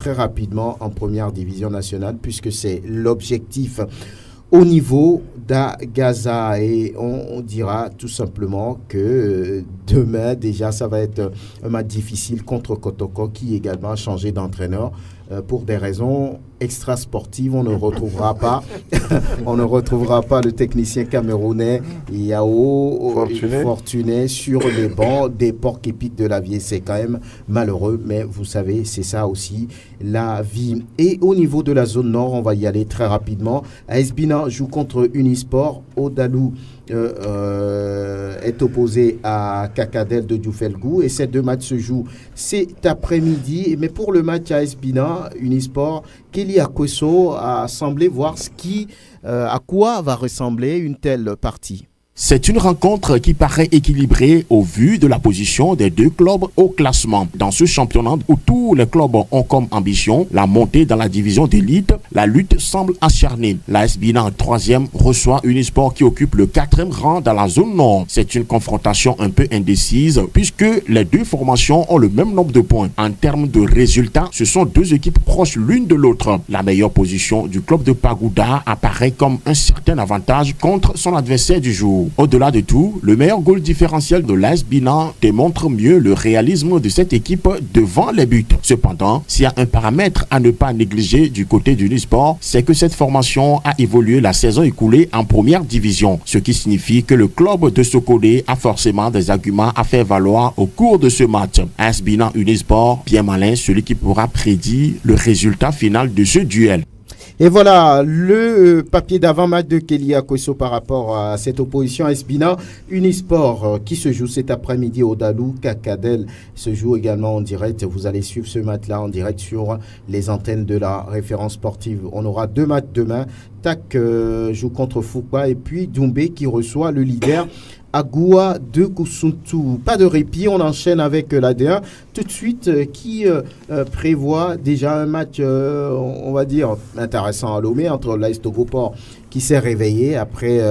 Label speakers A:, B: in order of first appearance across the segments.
A: très rapidement en première division nationale puisque c'est l'objectif au niveau d'Agaza et on dira tout simplement que demain déjà ça va être un match difficile contre Kotoko qui également a changé d'entraîneur pour des raisons extra-sportives. On ne retrouvera pas le technicien camerounais Yao Fortuné sur les bancs des porcs épiques de la vie. C'est quand même malheureux, mais vous savez, c'est ça aussi la vie. Et au niveau de la zone nord, on va y aller très rapidement. AS Bina joue contre Unisport. Odalou est opposé à Kakadel de Djoufelgou et ces deux matchs se jouent cet après-midi. Mais pour le match AS Bina, Unisport, Kelly Akweso a semblé voir à quoi va ressembler une telle partie.
B: C'est une rencontre qui paraît équilibrée au vu de la position des deux clubs au classement. Dans ce championnat où tous les clubs ont comme ambition la montée dans la division d'élite, la lutte semble acharnée. L'AS Bina, 3e, reçoit Unisport qui occupe le 4e rang dans la zone nord. C'est une confrontation un peu indécise puisque les deux formations ont le même nombre de points. En termes de résultats, ce sont deux équipes proches l'une de l'autre. La meilleure position du club de Pagoуда apparaît comme un certain avantage contre son adversaire du jour. Au-delà de tout, le meilleur goal différentiel de l'AS Bina démontre mieux le réalisme de cette équipe devant les buts. Cependant, s'il y a un paramètre à ne pas négliger du côté du Unisport, c'est que cette formation a évolué la saison écoulée en première division, ce qui signifie que le club de Sokodé a forcément des arguments à faire valoir au cours de ce match. AS Bina Unisport, bien malin, celui qui pourra prédire le résultat final de ce duel.
A: Et voilà le papier d'avant-match de Kelly Akweso par rapport à cette opposition AS Bina Unisport qui se joue cet après-midi au Dalou. Kakadel se joue également en direct. Vous allez suivre ce match-là en direct sur les antennes de la référence sportive. On aura deux matchs demain. TAC joue contre Foupa et puis Doumbé qui reçoit le leader Agoua de Koussountou. Pas de répit, on enchaîne avec la D1 tout de suite qui prévoit déjà un match, on va dire, intéressant à Lomé entre l'AS Togoport qui s'est réveillé après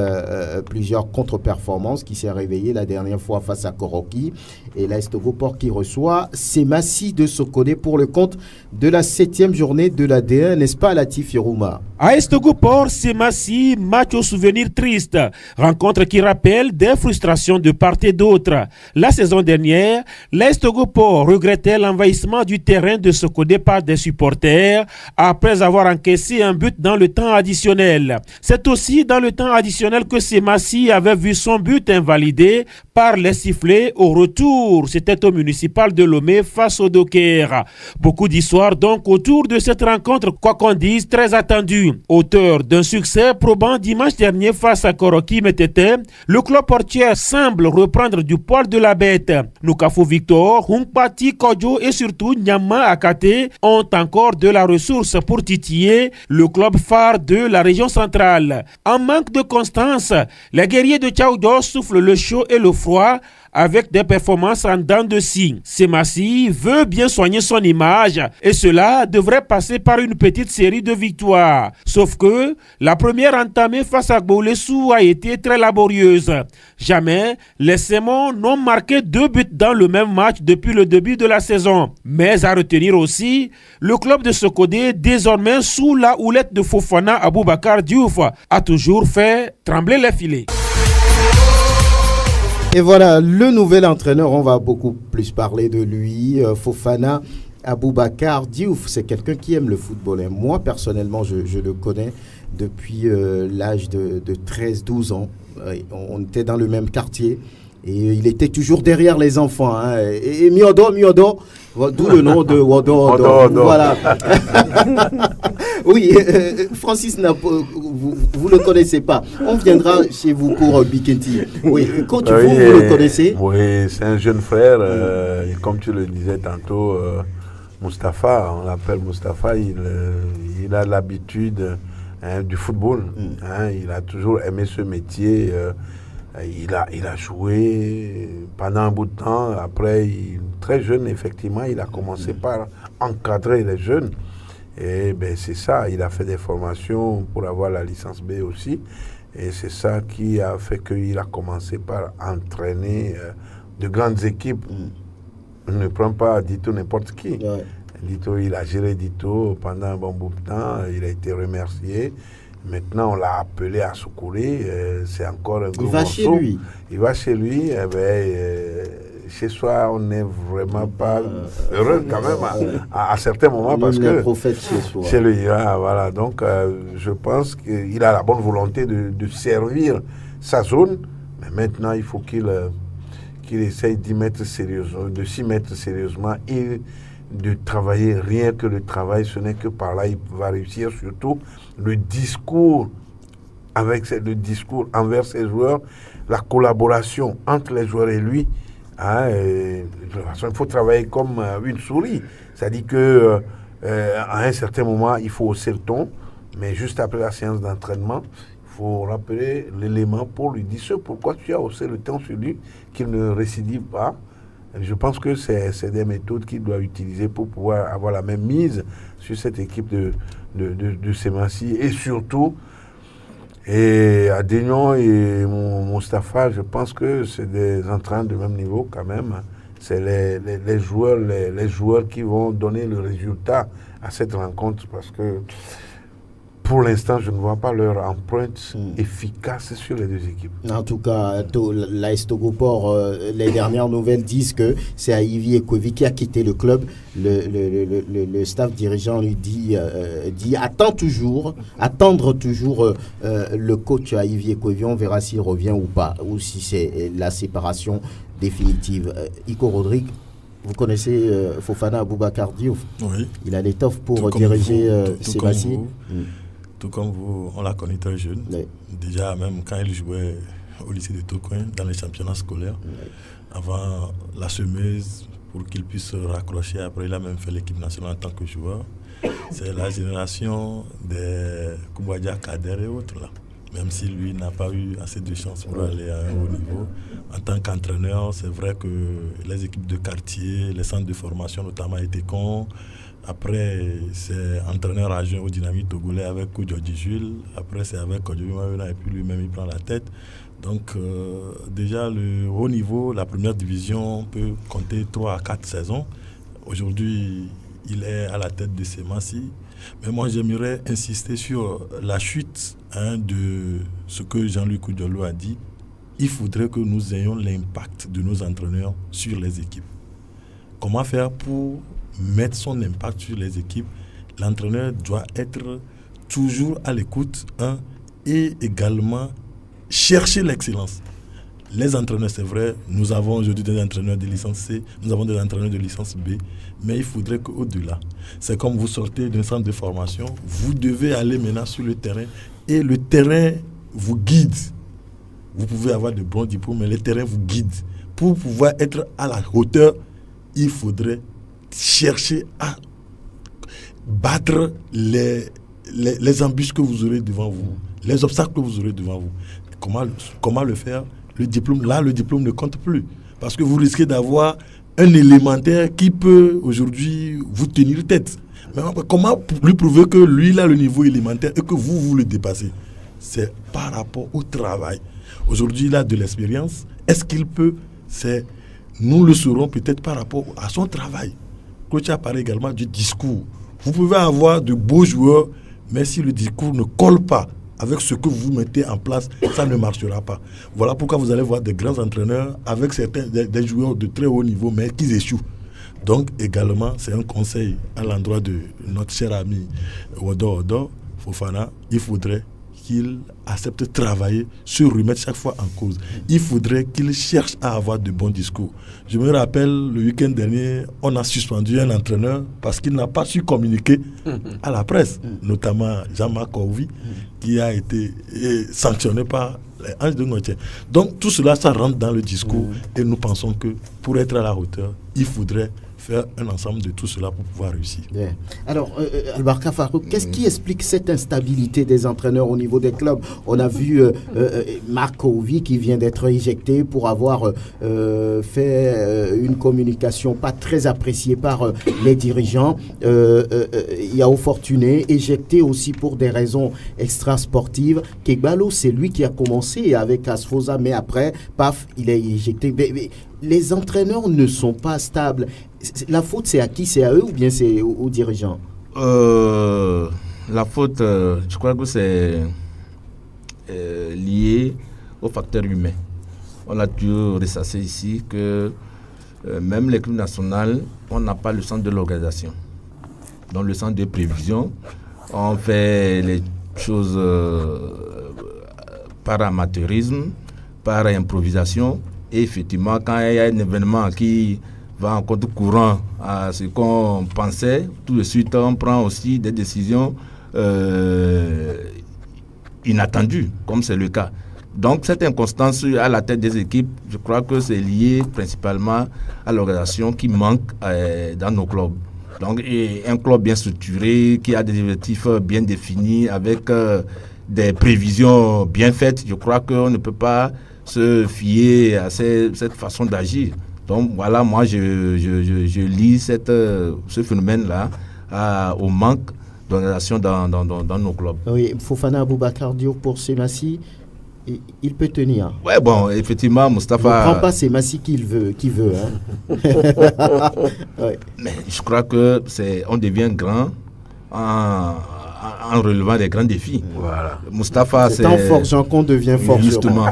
A: plusieurs contre-performances, qui s'est réveillé la dernière fois face à Koroki, et l'AS Togoport qui reçoit Semassi de Sokodé pour le compte de la 7e journée de la D1, n'est-ce pas Latif Yerouma?
C: AS Togoport, Semassi, match au souvenir triste, rencontre qui rappelle des frustrations de part et d'autre. La saison dernière, l'AS Togoport regrettait l'envahissement du terrain de Sokodé par des supporters après avoir encaissé un but dans le temps additionnel. C'est aussi dans le temps additionnel que Semassi avait vu son but invalidé par les sifflets au retour. C'était au municipal de Lomé face au Docker. Beaucoup d'histoires donc autour de cette rencontre, quoi qu'on dise, très attendue. Auteur d'un succès probant dimanche dernier face à Koroki Metete, le club portier semble reprendre du poil de la bête. Nukafu Victor, Hunkpati Kodjo et surtout Nyama Akate ont encore de la ressource pour titiller le club phare de la région centrale. En manque de constance, les guerriers de Tchaoudo soufflent le chaud et le froid avec des performances en dents de scie. Semassi veut bien soigner son image et cela devrait passer par une petite série de victoires. Sauf que la première entamée face à Gbolessou a été très laborieuse. Jamais les Sémons n'ont marqué 2 buts dans le même match depuis le début de la saison. Mais à retenir aussi, le club de Sokodé, désormais sous la houlette de Fofana Aboubakar Diouf, a toujours fait trembler les filets.
A: Et voilà, le nouvel entraîneur, on va beaucoup plus parler de lui, Fofana Aboubakar Diouf. C'est quelqu'un qui aime le football. Et moi, personnellement, je le connais depuis l'âge de 13-12 ans. On était dans le même quartier et il était toujours derrière les enfants. Hein. Et Miodo, d'où le nom de Wodo. Voilà. Oui, Francis, vous le connaissez pas. On viendra chez vous pour Bikenti. Oui, quand vous le connaissez?
D: Oui, c'est un jeune frère. Comme tu le disais tantôt, Mustapha, on l'appelle Mustapha. Il a l'habitude du football. Il a toujours aimé ce métier. Il a joué pendant un bout de temps. Après, très jeune, effectivement, il a commencé par encadrer les jeunes. Et ben, c'est ça, il a fait des formations pour avoir la licence B aussi. Et c'est ça qui a fait qu'il a commencé par entraîner de grandes équipes. On ne prend pas du tout n'importe qui. Ouais. Dito, il a géré Dito pendant un bon bout de temps, il a été remercié. Maintenant, on l'a appelé à Soukouré, c'est encore un gros morceau. Il va chez lui, chez soi, on n'est vraiment pas heureux quand même à certains moments parce que chez lui, voilà. Donc, je pense qu'il a la bonne volonté de servir sa zone, mais maintenant, il faut qu'il essaye d'y mettre sérieusement, de s'y mettre sérieusement et de travailler. Rien que le travail, ce n'est que par là il va réussir. Surtout le discours envers ses joueurs, la collaboration entre les joueurs et lui. De toute façon, il faut travailler comme une souris. C'est-à-dire que à un certain moment, il faut hausser le ton, mais juste après la séance d'entraînement, il faut rappeler l'élément pour lui dire ce pourquoi tu as haussé le ton sur lui, qu'il ne récidive pas. Je pense que c'est des méthodes qu'il doit utiliser pour pouvoir avoir la même mise sur cette équipe de Semassi. Et surtout, Adénion et Moustapha, je pense que c'est des entraîneurs de même niveau quand même. C'est les joueurs qui vont donner le résultat à cette rencontre parce que pour l'instant, je ne vois pas leur empreinte efficace sur les deux équipes.
A: En tout cas, l'AS Togoport, les dernières nouvelles disent que c'est Ayivi Ekovi qui a quitté le club. Le staff dirigeant lui dit attendre toujours le coach Ayivi Ekovi. On verra s'il revient ou pas, ou si c'est la séparation définitive. Iko Rodrigue, vous connaissez Fofana Aboubakar Diouf.
E: Oui.
A: Il a l'étoffe pour diriger Sébastien.
E: Tout comme vous, on l'a connu très jeune. Oui. Déjà, même quand il jouait au lycée de Tokoin, dans les championnats scolaires, avant la semeuse, pour qu'il puisse se raccrocher. Après, il a même fait l'équipe nationale en tant que joueur. C'est la génération des Koubadia Kader et autres, là. Même si lui n'a pas eu assez de chance pour aller à un haut niveau. En tant qu'entraîneur, c'est vrai que les équipes de quartier, les centres de formation, notamment à Técon. Après, c'est entraîneur adjoint au Dynamite togolais avec Koudjodji Jules. Après, c'est avec Kodjobi Mawena et puis lui-même, il prend la tête. Donc, déjà, le haut niveau, la première division peut compter 3 à 4 saisons. Aujourd'hui, il est à la tête de Semassi. Mais moi, j'aimerais insister sur la chute de ce que Jean-Luc Koudjolo a dit. Il faudrait que nous ayons l'impact de nos entraîneurs sur les équipes. Comment faire pour mettre son impact sur les équipes? L'entraîneur doit être toujours à l'écoute et également chercher l'excellence. Les entraîneurs, c'est vrai, nous avons aujourd'hui des entraîneurs de licence C, nous avons des entraîneurs de licence B, mais il faudrait qu'au-delà, c'est comme vous sortez d'un centre de formation, vous devez aller maintenant sur le terrain et le terrain vous guide. Vous pouvez avoir de bons diplômes, mais le terrain vous guide. Pour pouvoir être à la hauteur, il faudrait chercher à battre les embûches que vous aurez devant vous, les obstacles que vous aurez devant vous. Comment le faire? Le diplôme ne compte plus. Parce que vous risquez d'avoir un élémentaire qui peut aujourd'hui vous tenir tête. Mais comment lui prouver que lui, il a le niveau élémentaire et que vous le dépassez? C'est par rapport au travail. Aujourd'hui, il a de l'expérience. Est-ce qu'il peut? Nous le saurons peut-être par rapport à son travail. Coach a parlé également du discours. Vous pouvez avoir de beaux joueurs, mais si le discours ne colle pas avec ce que vous mettez en place, ça ne marchera pas. Voilà pourquoi vous allez voir des grands entraîneurs avec des joueurs de très haut niveau, mais qui échouent. Donc également, c'est un conseil à l'endroit de notre cher ami Odo Fofana. Il faudrait qu'il accepte de travailler, se remettre chaque fois en cause. Il faudrait qu'il cherche à avoir de bons discours. Je me rappelle, le week-end dernier, on a suspendu un entraîneur parce qu'il n'a pas su communiquer à la presse, notamment Jean-Marc Ouvi, qui a été sanctionné par les Anges de Ngotier. Donc tout cela, ça rentre dans le discours et nous pensons que pour être à la hauteur, il faudrait faire un ensemble de tout cela pour pouvoir réussir.
A: Yeah. Alors, Albarka Farouk, qu'est-ce qui explique cette instabilité des entraîneurs au niveau des clubs? On a vu Marc Ouvi qui vient d'être éjecté pour avoir fait une communication pas très appréciée par les dirigeants. Yao Fortuné, éjecté aussi pour des raisons extrasportives. Kegbalo, c'est lui qui a commencé avec Asfosa, mais après, paf, il est éjecté. les entraîneurs ne sont pas stables. La faute, c'est à qui? C'est à eux ou bien c'est aux dirigeants?
F: La faute, je crois que c'est lié au facteur humain. On a dû ressasser ici que même l'équipe nationale, on n'a pas le sens de l'organisation. Dans le sens de prévision, on fait les choses par amateurisme, par improvisation. Et effectivement, quand il y a un événement qui va en contre courant à ce qu'on pensait, tout de suite on prend aussi des décisions inattendues, comme c'est le cas. Donc cette inconstance à la tête des équipes, je crois que c'est lié principalement à l'organisation qui manque dans nos clubs. Donc un club bien structuré, qui a des objectifs bien définis, avec des prévisions bien faites, je crois qu'on ne peut pas se fier à cette façon d'agir. Donc voilà, moi je lis ce phénomène-là au manque d'organisation dans nos clubs.
A: Oui, Fofana Aboubakar Diop pour Semassi, il peut tenir.
F: Ouais, bon, effectivement, Moustapha...
A: Ne prend pas Semassi qui veut. Hein. Ouais.
F: Mais je crois que on devient grand en relevant des grands défis.
D: Voilà.
F: Moustapha,
A: c'est en forgeant qu'on devient forgeron.
F: Justement.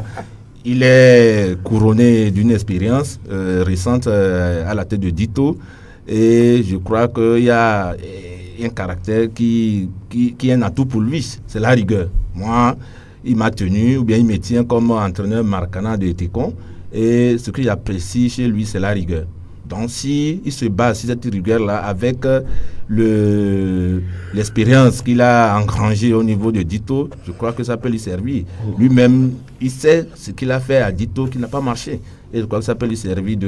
F: Il est couronné d'une expérience récente à la tête de Dito. Et je crois qu'il y a un caractère qui est un atout pour lui. C'est la rigueur. Moi, il m'a tenu, ou bien il me tient comme entraîneur marquant de Técon. Et ce que j'apprécie chez lui, c'est la rigueur. Donc, si il se base sur cette rigueur-là avec l'expérience qu'il a engrangée au niveau de Dito, je crois que ça peut lui servir. Lui-même, il sait ce qu'il a fait à Dito qui n'a pas marché. Et je crois que ça peut lui servir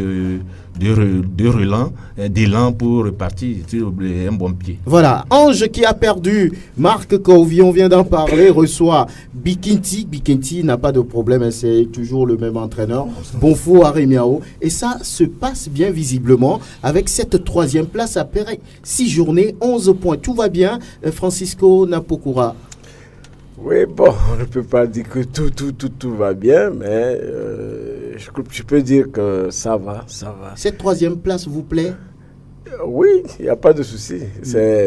F: d'élan pour repartir sur un bon pied.
A: Voilà, Ange qui a perdu, Marc Corvi, on vient d'en parler, reçoit Bikinti. Bikinti n'a pas de problème, c'est toujours le même entraîneur. Bonfou Aremiao. Et ça se passe bien visiblement avec cette troisième place à Péret. 6 journées, 11 points. Tout va bien, Francisco Napokura.
G: Oui, bon, on ne peut pas dire que tout va bien, mais je peux dire que ça va.
A: Cette troisième place vous plaît?
G: Oui, il n'y a pas de souci.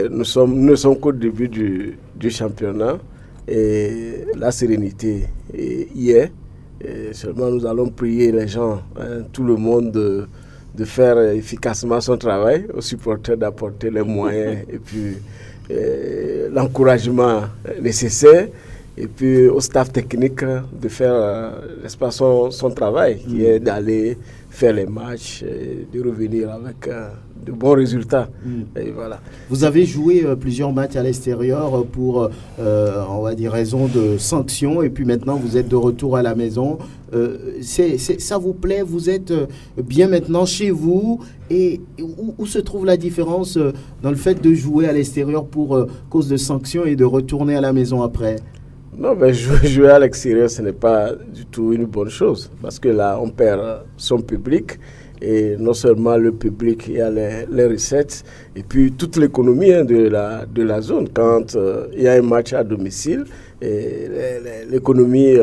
G: Nous sommes qu'au début du championnat et la sérénité y est. Et seulement nous allons prier les gens, tout le monde, de faire efficacement son travail, aux supporters d'apporter les moyens et puis l'encouragement nécessaire, et puis au staff technique de faire son travail, qui est d'aller faire les matchs, et de revenir avec de bons résultats. Et voilà.
A: Vous avez joué plusieurs matchs à l'extérieur pour, on va dire, raison de sanctions, et puis maintenant vous êtes de retour à la maison. Ça vous plaît? Vous êtes bien maintenant chez vous? Et où se trouve la différence dans le fait de jouer à l'extérieur pour cause de sanctions et de retourner à la maison après?
G: Non, mais jouer à l'extérieur, ce n'est pas du tout une bonne chose, parce que là, on perd son public, et non seulement le public, il y a les recettes, et puis toute l'économie de la zone. Quand il y a un match à domicile, l'économie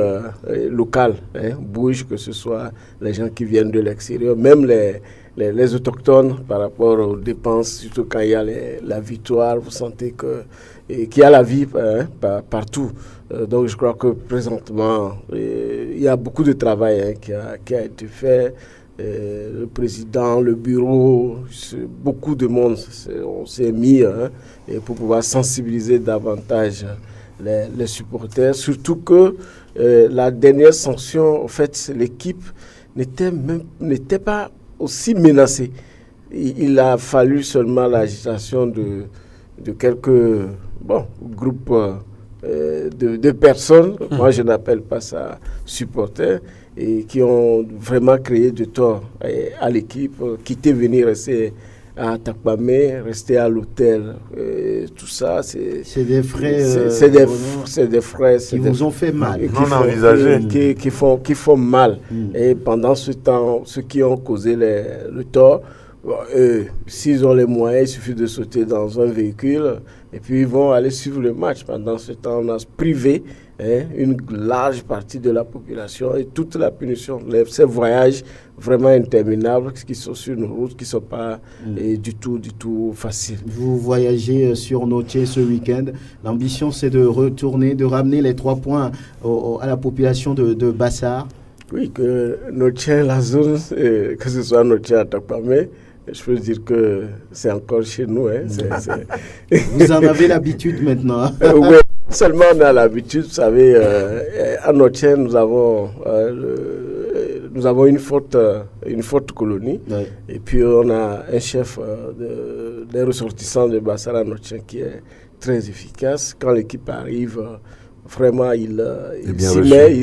G: locale bouge, que ce soit les gens qui viennent de l'extérieur, même les autochtones par rapport aux dépenses, surtout quand il y a la victoire, vous sentez qu'il y a la vie partout. Donc je crois que présentement, il y a beaucoup de travail qui a été fait. Le président, le bureau, beaucoup de monde, on s'est mis et pour pouvoir sensibiliser davantage les supporters. Surtout que la dernière sanction, en fait, l'équipe n'était pas aussi menacée. Il a fallu seulement l'agitation de quelques groupes de personnes, moi je n'appelle pas ça supporters, et qui ont vraiment créé du tort à l'équipe, quitter, venir rester à Takpamé, rester à l'hôtel, tout ça, c'est des frais, c'est des frais
A: qui vous ont fait mal,
G: qui font mal. Et pendant ce temps, ceux qui ont causé le tort s'ils ont les moyens, il suffit de sauter dans un véhicule et puis ils vont aller suivre le match. Pendant ce temps, on a privé une large partie de la population et toute la punition. Ces voyages vraiment interminables qui sont sur nos routes, qui ne sont pas du tout faciles.
A: Vous voyagez sur Noche ce week-end. L'ambition, c'est de retourner, de ramener les 3 points à la population de Bassar.
G: Oui, que Noche, la zone, que ce soit Noche à Takpamé, je peux dire que c'est encore chez nous.
A: Vous en avez l'habitude maintenant.
G: Oui, seulement on a l'habitude. Vous savez, à Noche, nous avons une forte colonie. Oui. Et puis on a un chef des ressortissants de Bassar à Noche qui est très efficace. Quand l'équipe arrive, vraiment, il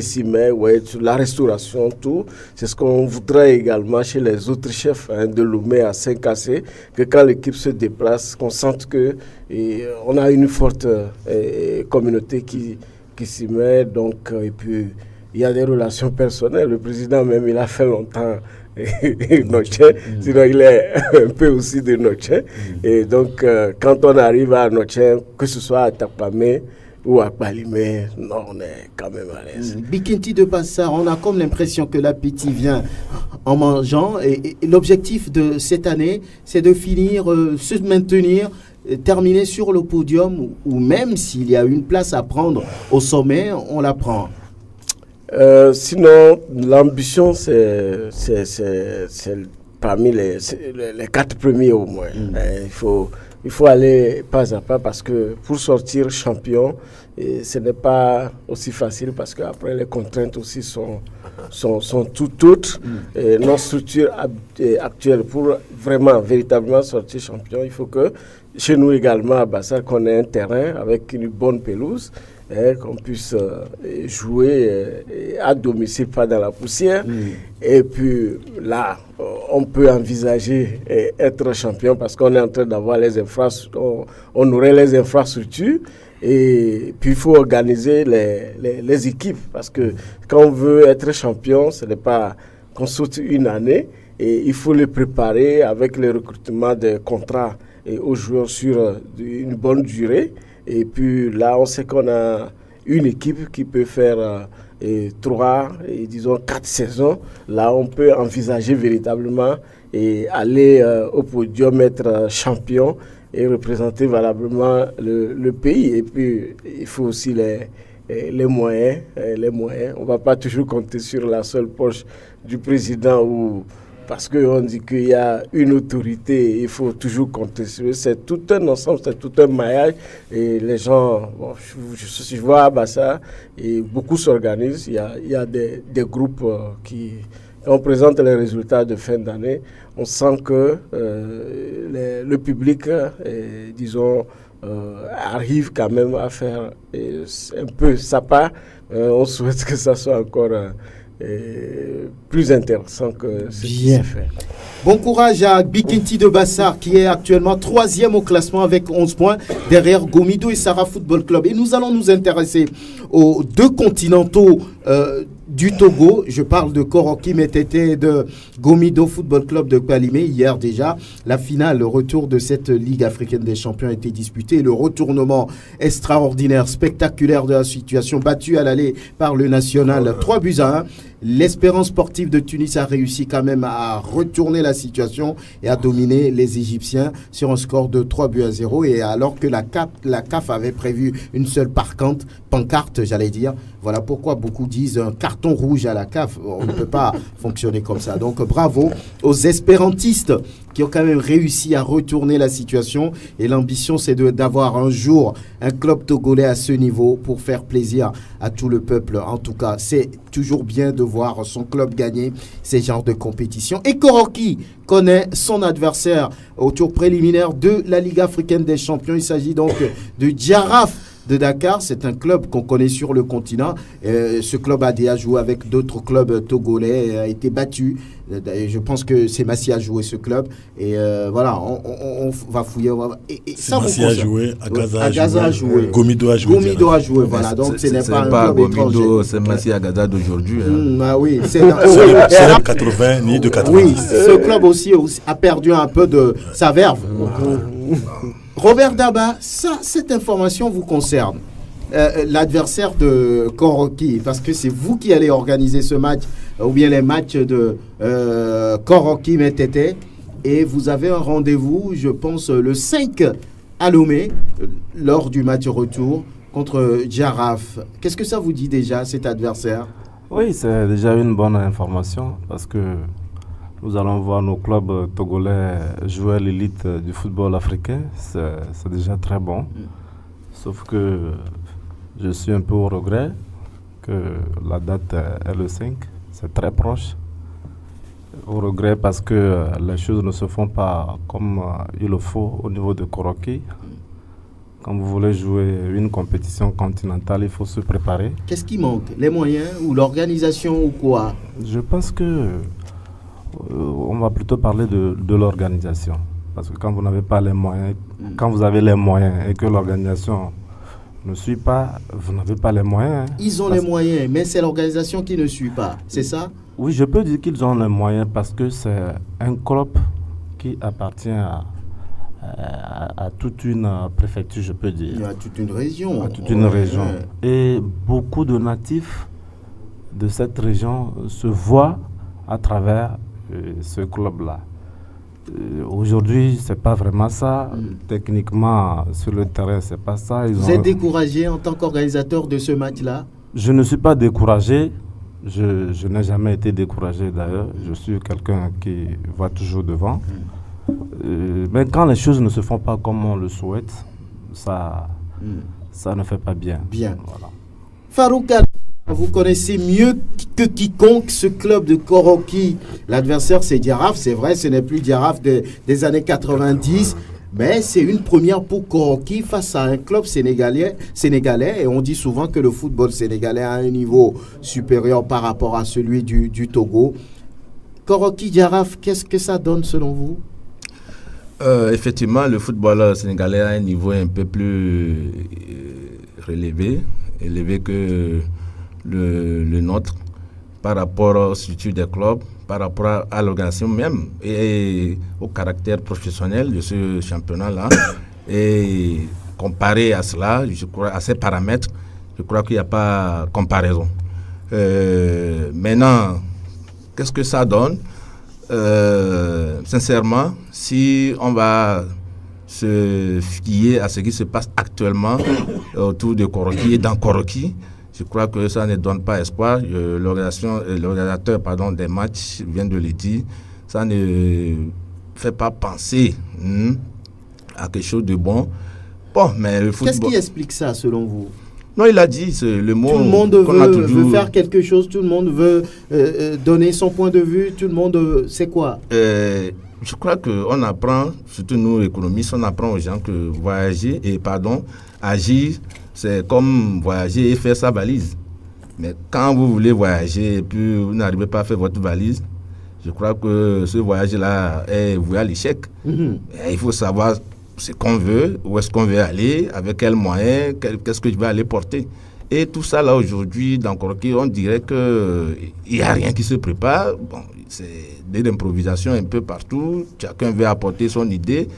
G: s'y met, sur la restauration, tout. C'est ce qu'on voudrait également chez les autres chefs de Lomé à Saint-Cassé, que quand l'équipe se déplace, qu'on sente qu'on a une forte communauté qui s'y met. Donc, et puis, il y a des relations personnelles. Le président même, il a fait longtemps Noche, sinon il est un peu aussi de Noche. Et donc, quand on arrive à Noche, que ce soit à Tapamé, ou à Balimé, non, on est quand même à l'aise.
A: Bikinti de Bassar, on a comme l'impression que l'appétit vient en mangeant. Et l'objectif de cette année, c'est de finir, se maintenir, terminer sur le podium, ou même s'il y a une place à prendre au sommet, on la prend.
G: Sinon, l'ambition, c'est parmi les 4 premiers au moins. Il faut aller pas à pas parce que pour sortir champion, ce n'est pas aussi facile parce qu'après les contraintes aussi sont tout autres. Notre structure actuelle pour véritablement sortir champion, il faut que chez nous également à Bassar qu'on ait un terrain avec une bonne pelouse. Qu'on puisse jouer à domicile, pas dans la poussière. Et puis là, on peut envisager être champion parce qu'on est en train d'avoir les infrastructures, on aurait les infrastructures. Et puis il faut organiser les équipes parce que quand on veut être champion, ce n'est pas qu'on saute une année et il faut les préparer avec le recrutement des contrats aux joueurs sur une bonne durée. Et puis là, on sait qu'on a une équipe qui peut faire 4 saisons. Là, on peut envisager véritablement et aller au podium, être champion et représenter valablement le pays. Et puis, il faut aussi les moyens. On ne va pas toujours compter sur la seule poche du président parce qu'on dit qu'il y a une autorité, il faut toujours compter sur eux. C'est tout un ensemble, c'est tout un maillage. Et les gens, je vois à Bassar, et beaucoup s'organisent. Il y a des groupes qui, quand on présente les résultats de fin d'année, on sent que le public, arrive quand même à faire un peu sa part. On souhaite que ça soit encore plus intéressant que ce qui s'est fait.
A: Bon courage à Bikinti de Bassar qui est actuellement 3e au classement avec 11 points derrière Gomido et Sarah Football Club. Et nous allons nous intéresser aux 2 continentaux du Togo. Je parle de Koroki Metete et de Gomido Football Club de Balimé. Hier déjà, la finale, le retour de cette Ligue africaine des champions a été disputée. Le retournement extraordinaire, spectaculaire de la situation, battu à l'aller par le national 3-1. L'Espérance sportive de Tunis a réussi quand même à retourner la situation et à dominer les Égyptiens sur un score de 3-0. Et alors que la CAF avait prévu une seule pancarte, j'allais dire. Voilà pourquoi beaucoup disent un carton rouge à la CAF. On ne peut pas fonctionner comme ça. Donc bravo aux espérantistes qui ont quand même réussi à retourner la situation. Et l'ambition, c'est d'avoir un jour un club togolais à ce niveau pour faire plaisir à tout le peuple. En tout cas, c'est toujours bien de voir son club gagner ces genres de compétitions. Et Koroki connaît son adversaire au tour préliminaire de la Ligue africaine des champions. Il s'agit donc de Djaraf de Dakar. C'est un club qu'on connaît sur le continent. Ce club a déjà joué avec d'autres clubs togolais, a été battu. Je pense que c'est Massi a joué ce club. Et voilà, on va fouiller.
E: Massi a joué,
A: Agaza a joué.
E: Gomido a joué.
A: Gomido a joué, voilà. Donc ce n'est pas un club
F: Gomido,
A: étranger.
F: c'est Massi Agaza d'aujourd'hui.
A: Ah oui, c'est
E: de 80 ni de 90.
A: Oui, ce club aussi a perdu un peu de sa verve. Robert Daba, cette information vous concerne. L'adversaire de Koroki, parce que c'est vous qui allez organiser ce match, ou bien les matchs de Koroki Metete, et vous avez un rendez-vous, je pense, le 5 à Lomé, lors du match retour contre Jaraf. Qu'est-ce que ça vous dit déjà, cet adversaire?
H: Oui, c'est déjà une bonne information, parce que nous allons voir nos clubs togolais jouer l'élite du football africain. C'est déjà très bon. Sauf que je suis un peu au regret que la date est le 5. C'est très proche. Au regret parce que les choses ne se font pas comme il le faut au niveau de Koroki. Quand vous voulez jouer une compétition continentale, il faut se préparer.
A: Qu'est-ce qui manque? Les moyens ou l'organisation ou quoi?
H: Je pense que on va plutôt parler de l'organisation. Parce que quand vous n'avez pas les moyens, quand vous avez les moyens et que l'organisation ne suit pas, vous n'avez pas les moyens.
A: Ils ont les moyens, mais c'est l'organisation qui ne suit pas, c'est ça?
H: Oui, je peux dire qu'ils ont les moyens parce que c'est un club qui appartient à toute une préfecture, je peux dire.
A: À toute une région.
H: À toute une région. Et beaucoup de natifs de cette région se voient à travers ce club-là. Aujourd'hui, c'est pas vraiment ça. Techniquement, sur le terrain, c'est pas ça.
A: Vous êtes découragé en tant qu'organisateur de ce match-là?
H: Je ne suis pas découragé. Je n'ai jamais été découragé d'ailleurs. Je suis quelqu'un qui va toujours devant. Mais quand les choses ne se font pas comme on le souhaite, ça ne fait pas bien.
A: Bien. Voilà. Farouk, vous connaissez mieux que quiconque ce club de Koroki. L'adversaire, c'est Jaraf. C'est vrai, ce n'est plus Jaraf des années 90. Mais c'est une première pour Koroki face à un club sénégalais. Et on dit souvent que le football sénégalais a un niveau supérieur par rapport à celui du Togo. Koroki Jaraf, qu'est-ce que ça donne selon vous?
F: Effectivement, le football sénégalais a un niveau un peu plus élevé que le nôtre par rapport aux structures des clubs, par rapport à l'organisation même et au caractère professionnel de ce championnat-là. Et comparé à cela, je crois, à ces paramètres, je crois qu'il n'y a pas comparaison. Maintenant, qu'est-ce que ça donne? Sincèrement, si on va se fier à ce qui se passe actuellement autour de Koroki et dans Koroki, je crois que ça ne donne pas espoir. L'organisateur des matchs vient de le dire. Ça ne fait pas penser à quelque chose de bon. Bon, mais le football...
A: Qu'est-ce qui explique ça selon vous?
F: Non, il a dit, c'est le mot...
A: Tout le monde veut faire quelque chose, tout le monde veut donner son point de vue, tout le monde... c'est quoi?
F: Je crois qu'on apprend, surtout nous économistes, on apprend aux gens que agir, c'est comme voyager et faire sa valise. Mais quand vous voulez voyager et puis vous n'arrivez pas à faire votre valise, je crois que ce voyage-là est voué à l'échec. Il faut savoir ce qu'on veut, où est-ce qu'on veut aller, avec quels moyens, qu'est-ce que je vais aller porter. Et tout ça, là, aujourd'hui, dans Koroki, on dirait qu'il n'y a rien qui se prépare. Bon, c'est de l'improvisation un peu partout. Chacun veut apporter son idée.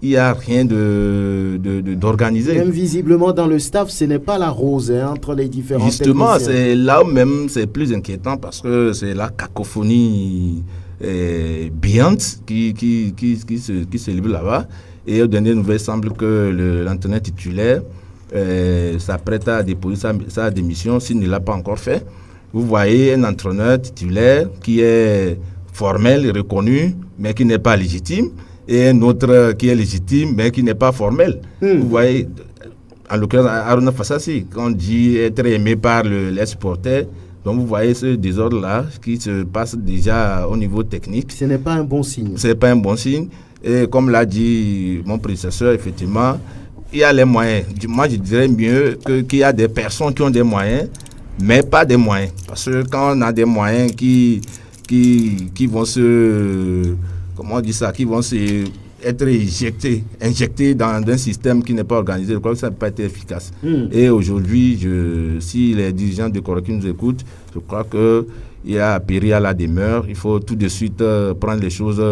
F: Il n'y a rien d'organisé.
A: Même visiblement, dans le staff, ce n'est pas la rose entre les différents
F: Justement,
A: techniciens.
F: c'est là où même c'est plus inquiétant parce que c'est la cacophonie béante qui se livre là-bas. Et aux dernières nouvelles, il semble que l'entraîneur titulaire s'apprête à déposer sa démission s'il ne l'a pas encore fait. Vous voyez un entraîneur titulaire qui est formel et reconnu, mais qui n'est pas légitime, et un autre qui est légitime, mais qui n'est pas formel. Vous voyez, en l'occurrence, Aruna Fassassi, on dit être aimé par les supporters. Donc vous voyez ce désordre-là qui se passe déjà au niveau technique.
A: Ce n'est pas un bon signe.
F: Ce n'est pas un bon signe. Et comme l'a dit mon prédécesseur, effectivement, il y a les moyens. Moi, je dirais mieux qu'il y a des personnes qui ont des moyens, mais pas des moyens. Parce que quand on a des moyens qui vont se... Comment on dit ça? Qui vont être injectés dans un système qui n'est pas organisé, je crois que ça ne peut pas être efficace. Et aujourd'hui, si les dirigeants de Koroki nous écoutent, je crois qu'il y a péri à la demeure. Il faut tout de suite prendre les choses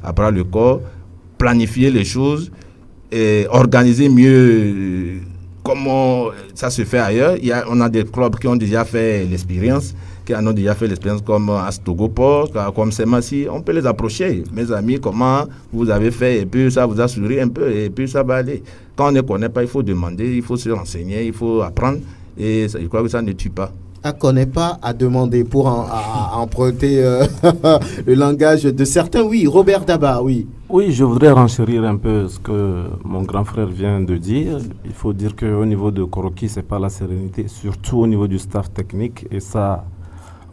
F: à bras le corps, planifier les choses et organiser mieux comment ça se fait ailleurs. On a des clubs qui ont déjà fait l'expérience, comme Astogopor, comme Semassi. On peut les approcher. Mes amis, comment vous avez fait? Et puis ça vous a souri un peu et puis ça va aller. Quand on ne connaît pas, il faut demander, il faut se renseigner, il faut apprendre. Et je crois que ça ne tue pas.
A: À connaît pas, à demander pour emprunter le langage de certains. Oui, Robert Daba, oui.
H: Oui, je voudrais renchérir un peu ce que mon grand frère vient de dire. Il faut dire qu'au niveau de Koroki, ce n'est pas la sérénité, surtout au niveau du staff technique. Et ça,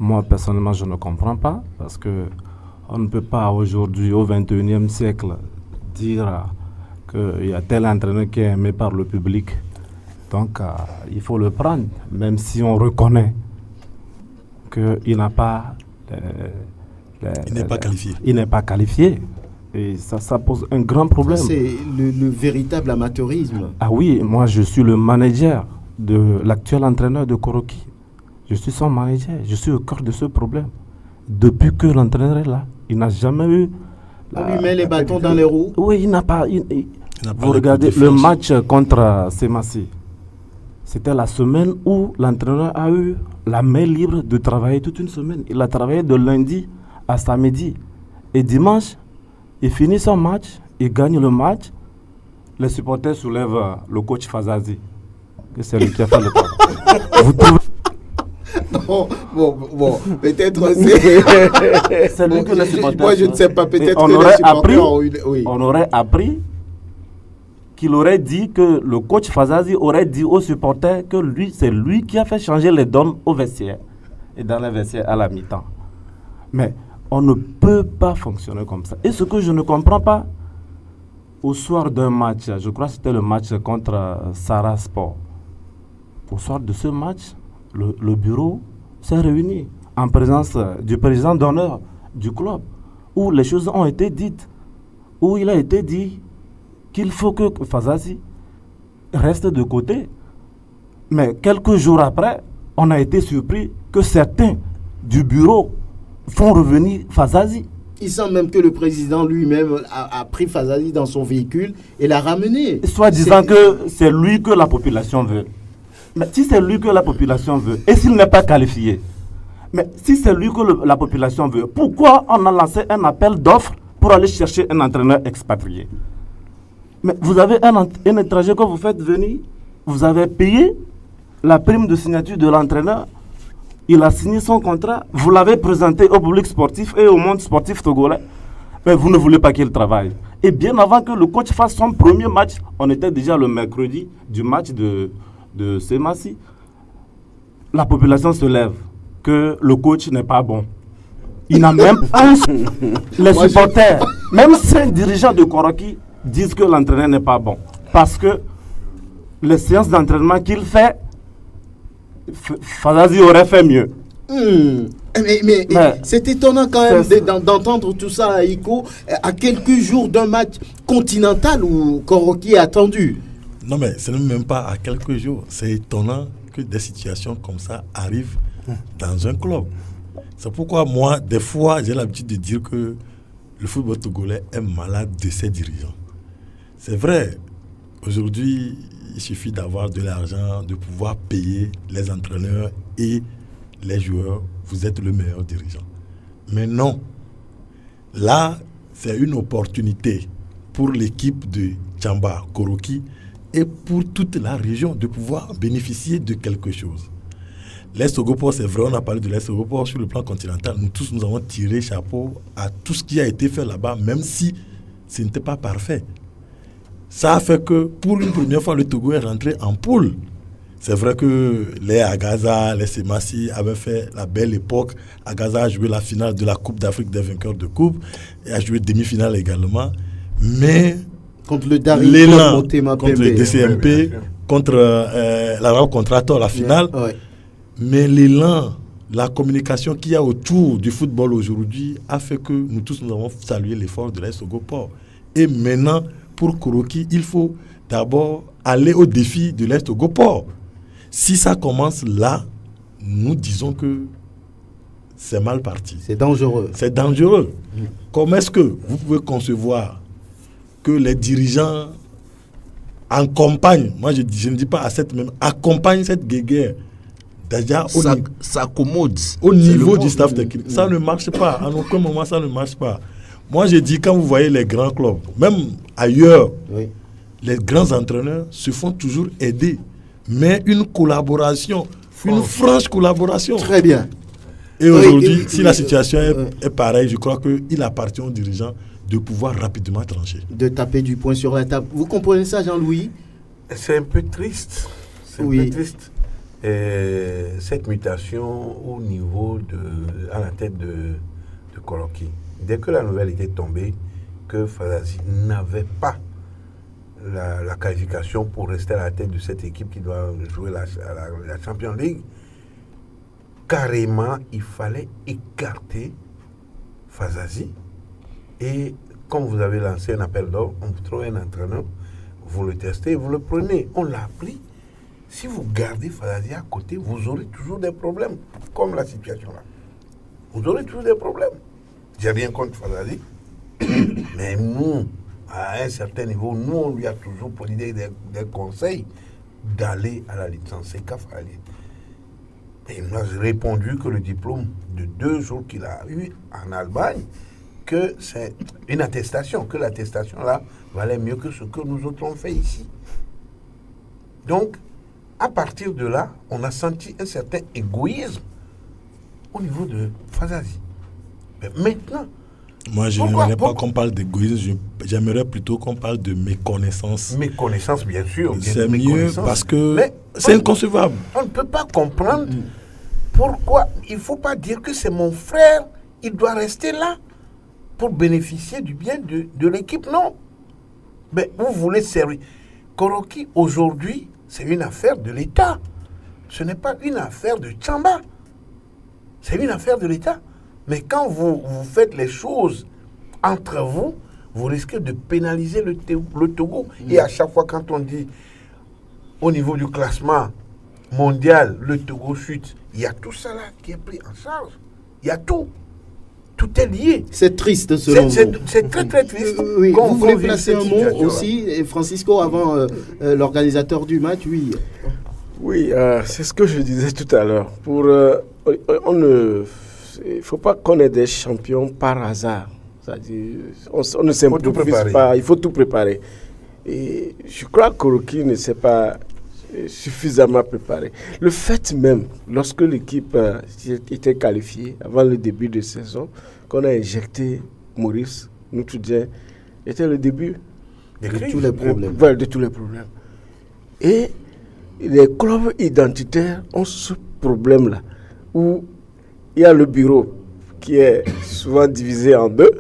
H: moi, personnellement, je ne comprends pas. Parce qu'on ne peut pas aujourd'hui, au XXIe siècle, dire qu'il y a tel entraîneur qui est aimé par le public. Donc, il faut le prendre, même si on reconnaît qu'il n'a pas...
E: il n'est pas qualifié.
H: Il n'est pas qualifié. Et ça pose un grand problème.
A: C'est le véritable amateurisme.
H: Ah oui, moi je suis le manager de l'actuel entraîneur de Koroki. Je suis son manager. Je suis au cœur de ce problème. Depuis que l'entraîneur est là, il n'a jamais eu...
A: On lui met les bâtons dans les roues.
H: Oui, il n'a pas... Vous regardez le match contre Semassi. C'était la semaine où l'entraîneur a eu la main libre de travailler toute une semaine. Il a travaillé de lundi à samedi. Et dimanche, il finit son match, il gagne le match. Les supporters soulèvent le coach Fazazi. C'est lui qui a fait le travail. Vous trouvez...
A: Bon, peut-être
H: c'est lui que les supporters...
A: Moi, je ne sais pas, peut-être
H: on
A: que
H: aurait
A: les supporters
H: appris, on aurait appris qu'il aurait dit que le coach Fazazi aurait dit aux supporters que c'est lui qui a fait changer les donnes au vestiaire et dans les vestiaires à la mi-temps. Mais on ne peut pas fonctionner comme ça. Et ce que je ne comprends pas, au soir d'un match, je crois que c'était le match contre Sarah Sport, au soir de ce match, le bureau s'est réuni en présence du président d'honneur du club, où les choses ont été dites, où il a été dit qu'il faut que Fazazi reste de côté. Mais quelques jours après, on a été surpris que certains du bureau font revenir Fazazi.
A: Il semble même que le président lui-même a pris Fazazi dans son véhicule et l'a ramené.
H: Soit disant que c'est lui que la population veut. Mais si c'est lui que la population veut, et s'il n'est pas qualifié, mais si c'est lui que la population veut, pourquoi on a lancé un appel d'offres pour aller chercher un entraîneur expatrié? Mais vous avez un étranger que vous faites venir, vous avez payé la prime de signature de l'entraîneur, il a signé son contrat, vous l'avez présenté au public sportif et au monde sportif togolais, mais vous ne voulez pas qu'il travaille. Et bien avant que le coach fasse son premier match, on était déjà le mercredi du match de Semassi, la population se lève que le coach n'est pas bon. Il n'a même pas... Les supporters, même 5 dirigeants de Koroki disent que l'entraîneur n'est pas bon. Parce que les séances d'entraînement qu'il fait, Fazazi aurait fait mieux.
A: Mais c'est étonnant quand même d'entendre tout ça à Iko, à quelques jours d'un match continental où Koroki est attendu.
E: Non, mais ce n'est même pas à quelques jours. C'est étonnant que des situations comme ça arrivent dans un club. C'est pourquoi moi, des fois, j'ai l'habitude de dire que le football togolais est malade de ses dirigeants. C'est vrai, aujourd'hui, il suffit d'avoir de l'argent, de pouvoir payer les entraîneurs et les joueurs. Vous êtes le meilleur dirigeant. Mais non. Là, c'est une opportunité pour l'équipe de Tchamba Koroki et pour toute la région de pouvoir bénéficier de quelque chose. L'Est Ogopor, c'est vrai, on a parlé de l'Est Ogopor sur le plan continental. Nous tous, nous avons tiré chapeau à tout ce qui a été fait là-bas, même si ce n'était pas parfait. Ça a fait que, pour une première fois, le Togo est rentré en poule. C'est vrai que les Agaza, les Semassi avaient fait la belle époque. Agaza a joué la finale de la Coupe d'Afrique des vainqueurs de coupe et a joué demi-finale également. Mais
A: Contre le Dari
E: l'élan
A: Motema
E: contre
A: Pembe.
E: le DCMP, contre la Raw Contractor, la finale.
A: Ouais.
E: Mais l'élan, la communication qu'il y a autour du football aujourd'hui a fait que nous tous nous avons salué l'effort de l'AS Togoport. Et maintenant, pour Koroki, il faut d'abord aller au défi de l'AS Togoport. Si ça commence là, nous disons que c'est mal parti.
A: C'est dangereux.
E: C'est dangereux. Comment est-ce que vous pouvez concevoir que les dirigeants accompagnent, moi je ne dis pas à cette même, accompagnent cette guéguerre déjà
F: s'accommode
E: au niveau du staff technique. Ça ne marche pas. En aucun moment, ça ne marche pas. Moi, je dis, quand vous voyez les grands clubs, même ailleurs, les grands entraîneurs se font toujours aider. Mais une collaboration, une franche collaboration.
A: Très bien.
E: Et aujourd'hui, si la situation est pareille, je crois qu'il appartient aux dirigeants de pouvoir rapidement trancher.
A: De taper du poing sur la table. Vous comprenez ça, Jean-Louis?
D: C'est un peu triste. C'est un peu triste. Cette mutation au niveau à la tête de Koroki. Dès que la nouvelle était tombée, que Fazazi n'avait pas la qualification pour rester à la tête de cette équipe qui doit jouer la Champions League, carrément, il fallait écarter Fazazi. Et quand vous avez lancé un appel d'ordre, on vous trouve un entraîneur, vous le testez, vous le prenez. On l'a appris. Si vous gardez Fazazi à côté, vous aurez toujours des problèmes, comme la situation là. Vous aurez toujours des problèmes. J'ai rien contre Fazazi, mais nous, à un certain niveau, nous, on lui a toujours prodigué des conseils d'aller à la licence CECAF. Et il nous a répondu que le diplôme de 2 jours qu'il a eu en Allemagne, que c'est une attestation, que l'attestation là valait mieux que ce que nous autres avons fait ici. Donc, à partir de là, on a senti un certain égoïsme au niveau de Fazazi. Mais maintenant...
E: Moi, je n'aimerais pas qu'on parle d'égoïsme, j'aimerais plutôt qu'on parle de méconnaissance.
D: Méconnaissance, bien sûr.
E: C'est mieux parce que c'est inconcevable.
D: On ne peut pas comprendre pourquoi. Il ne faut pas dire que c'est mon frère, il doit rester là pour bénéficier du bien de l'équipe. Non. Mais vous voulez servir. Koroki, aujourd'hui, c'est une affaire de l'État. Ce n'est pas une affaire de Tchamba. C'est une affaire de l'État. Mais quand vous faites les choses entre vous, vous risquez de pénaliser le Togo. Et à chaque fois, quand on dit au niveau du classement mondial, le Togo chute, il y a tout ça là qui est pris en charge. Il y a tout. Tout est lié.
A: C'est triste selon vous.
D: C'est très très triste.
A: Vous voulez placer un mot aussi, et Francisco, avant l'organisateur du match, oui.
G: Oui, c'est ce que je disais tout à l'heure. Il ne faut pas qu'on ait des champions par hasard. C'est-à-dire, on ne s'improvise pas, il faut tout préparer. Et je crois que Koroki ne s'est pas suffisamment préparé. Le fait même, lorsque l'équipe était qualifiée, avant le début de saison, qu'on a injecté Maurice Noutoudien, était le début
A: de tous les problèmes.
G: De tous les problèmes. Et les clubs identitaires ont ce problème-là, où il y a le bureau qui est souvent divisé en deux.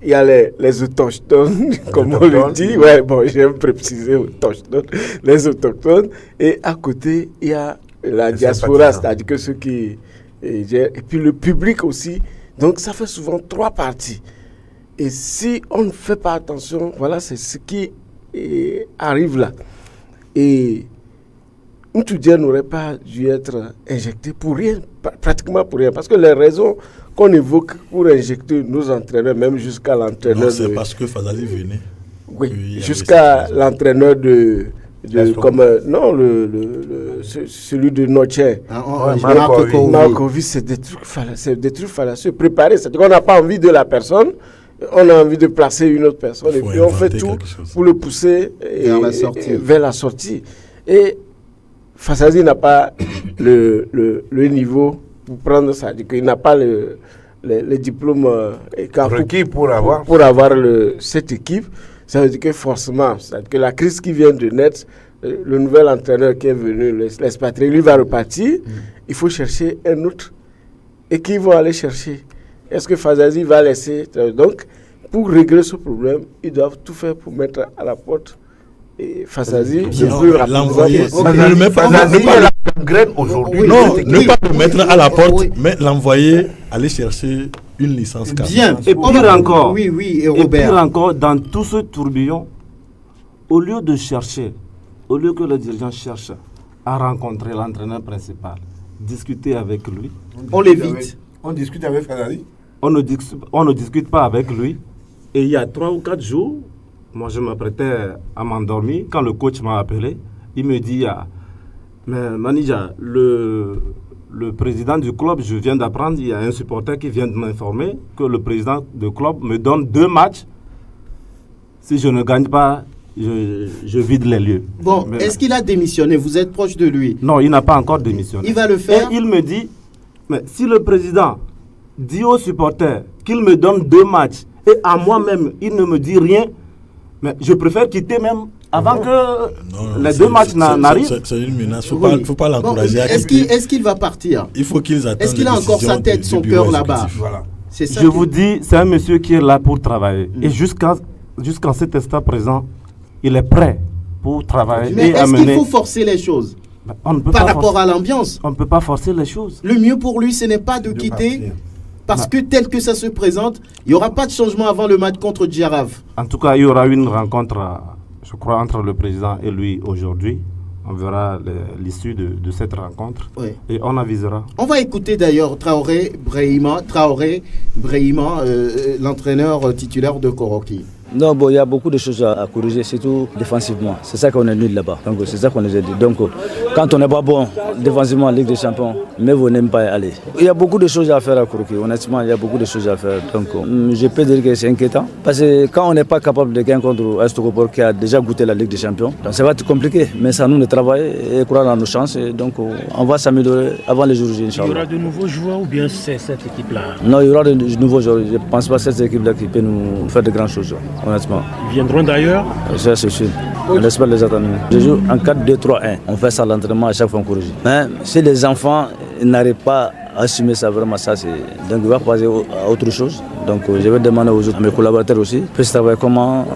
G: Il y a les autochtones, comme on le dit. Ouais, bon, j'aime préciser autochtones, les autochtones. Et à côté, il y a la diaspora, c'est-à-dire que ceux qui... Et puis le public aussi. Donc ça fait souvent 3 parties. Et si on ne fait pas attention, voilà, c'est ce qui arrive là. Et Ntoudien n'aurait pas dû être injecté pour rien, pratiquement pour rien. Parce que les raisons qu'on évoque pour injecter nos entraîneurs, même jusqu'à l'entraîneur...
E: c'est parce que Fazazi venait.
G: Oui, jusqu'à l'entraîneur celui de Notchè. Markovic, c'est des trucs fallacieux. Préparer, c'est-à-dire qu'on n'a pas envie de la personne, on a envie de placer une autre personne, et puis on fait tout pour le pousser vers la sortie. Et Fazazi n'a pas le niveau pour prendre ça. Il n'a pas le diplôme
D: requis pour avoir
G: cette équipe. Ça veut dire que forcément, c'est-à-dire que la crise qui vient de naître, le nouvel entraîneur qui est venu, l'expatrié, lui va repartir. Il faut chercher un autre. Et qui vont aller chercher? Est-ce que Fazazi va laisser? Donc, pour régler ce problème, ils doivent tout faire pour mettre à la porte et Fassazi
E: l'envoyer.
D: Aujourd'hui.
E: Non, ne pas le mettre à la porte, mais l'envoyer aller chercher une licence.
A: Bien.
H: Et pire encore,
A: oui, et
H: et
A: Robert.
H: pire encore, dans tout ce tourbillon, au lieu que le dirigeant cherche à rencontrer l'entraîneur principal, discuter avec lui,
A: On l'évite.
I: On discute avec Fassazi.
H: on ne discute pas avec lui. Et il y a 3 ou 4 jours, moi je m'apprêtais à m'endormir. Quand le coach m'a appelé, il me dit mais Manija, le président du club, je viens d'apprendre, il y a un supporter qui vient de m'informer que le président du club me donne 2 matchs. Si je ne gagne pas, je vide les lieux.
A: Bon,
H: Mais-
A: est-ce qu'il a démissionné? Vous êtes proche de lui.
H: Non, il n'a pas encore démissionné.
A: Il va le faire.
H: Et il me dit, mais si le président dit aux supporters qu'il me donne 2 matchs et à moi-même, il ne me dit rien, mais je préfère quitter même avant que les 2 matchs n'arrivent.
E: C'est une menace. Il ne faut pas l'encourager à
A: Est-ce
E: quitter.
A: qu'il va partir?
E: Il faut qu'ils attendent.
A: Est-ce qu'il a
E: les
A: encore sa
E: décisions
A: tête,
E: du
A: son
E: bureau
A: cœur là-bas?
E: exécutif.
I: Voilà.
A: C'est ça.
H: Je vous dis, c'est un monsieur qui est là pour travailler. Et jusqu'à cet instant présent, il est prêt pour travailler
A: Mais
H: et
A: est-ce qu'il
H: amener.
A: faut forcer les choses
H: On ne peut
A: par
H: pas
A: rapport
H: forcer-
A: à l'ambiance?
H: On ne peut pas forcer les choses.
A: Le mieux pour lui, ce n'est pas de quitter,
I: partir.
A: parce que tel que ça se présente, il n'y aura pas de changement avant le match contre Djaraf.
H: En tout cas, il y aura une rencontre, je crois, entre le président et lui aujourd'hui. On verra l'issue de cette rencontre
A: Oui.
H: et on avisera.
A: On va écouter d'ailleurs Traoré Brahima, l'entraîneur titulaire de Koroki.
J: Non, bon, il y a beaucoup de choses à corriger, surtout défensivement. C'est ça qu'on est nul là-bas. Donc, c'est ça qu'on les a dit. Donc, quand on n'est pas bon défensivement en Ligue des Champions, mais vous n'aimez pas y aller. Il y a beaucoup de choses à faire à Kourouki. Honnêtement, il y a beaucoup de choses à faire. Donc, je peux dire que c'est inquiétant. Parce que quand on n'est pas capable de gagner contre Estocopor qui a déjà goûté la Ligue des Champions, donc ça va être compliqué. Mais ça nous de travailler et croire dans nos chances. Et donc, on va s'améliorer avant les jours J,
C: Il y
J: Inch'Allah.
C: aura de nouveaux joueurs ou bien c'est cette équipe-là?
J: Non, il y aura de nouveaux joueurs. Je ne pense pas que cette équipe-là qui peut nous faire de grandes choses. Honnêtement.
C: Ils viendront d'ailleurs.
J: Ça, c'est sûr. On espère les attendre. Je joue en 4-2-3-1. On fait ça à l'entraînement, à chaque fois on corrige. Mais si les enfants n'arrivent pas à assumer ça, vraiment, ça, c'est. Donc, il va passer à autre chose. Donc, je vais demander aux autres, à mes collaborateurs aussi, puissent travailler comment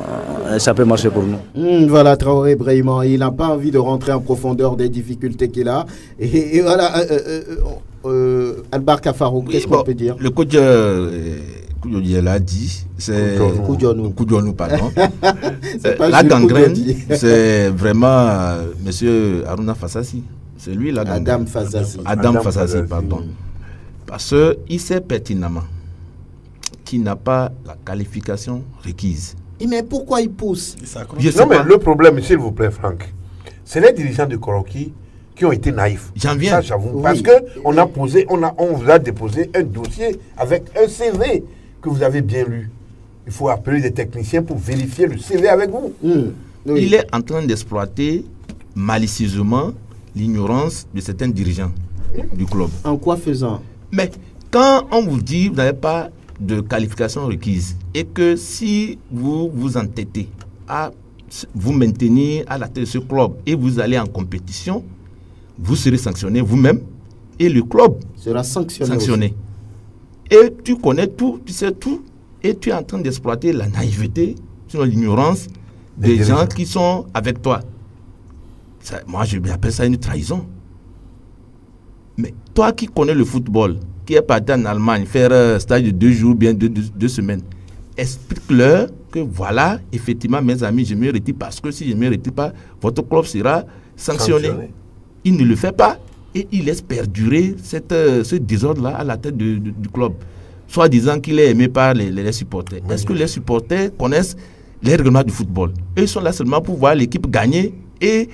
J: ça peut marcher pour nous.
A: Voilà, Traoré Brahima, il n'a pas envie de rentrer en profondeur des difficultés qu'il a. Et voilà, Albar Kafarou, qu'est-ce qu'on peut dire?
F: Le coach Koudjoni l'a dit, c'est Koudjoni, pardon.
A: C'est pas
F: La
A: Jules
F: gangrène,
A: Koudjoni.
F: c'est vraiment Monsieur Haruna Fassassi. C'est lui la gangrène.
A: Adam Fassassi.
F: Adam Fassassi, pardon. Parce qu'il sait pertinemment qu'il n'a pas la qualification requise.
A: Mais pourquoi il pousse?
F: Je sais
D: Non, mais
F: pas.
D: le problème, s'il vous plaît, Franck, c'est les dirigeants de Koroki qui ont été naïfs.
F: J'en viens.
D: Ça, j'avoue.
A: Oui.
D: Parce qu'on on vous a déposé un dossier avec un CV que vous avez bien lu. Il faut appeler des techniciens pour vérifier le CV avec vous.
A: Oui.
F: Il est en train d'exploiter malicieusement l'ignorance de certains dirigeants du club.
A: En quoi faisant?
F: Mais quand on vous dit que vous n'avez pas de qualification requise et que si vous vous entêtez à vous maintenir à la tête de ce club et vous allez en compétition, vous serez sanctionné vous-même et le club
A: Sera sanctionné.
F: sanctionné. Et tu connais tout, tu sais tout, et tu es en train d'exploiter la naïveté, sinon l'ignorance des gens qui sont avec toi. Ça, moi, je appelle ça une trahison. Mais toi qui connais le football, qui est parti en Allemagne faire un stage de 2 jours, bien 2 semaines, explique-leur que voilà, effectivement, mes amis, je me retire parce que si je ne me retire pas, votre club sera sanctionné. Il ne le fait pas et il laisse perdurer ce désordre-là à la tête du club, soit disant qu'il est aimé par les supporters. Est-ce que les supporters connaissent les règlements du football? Eux, ils sont là seulement pour voir l'équipe gagner et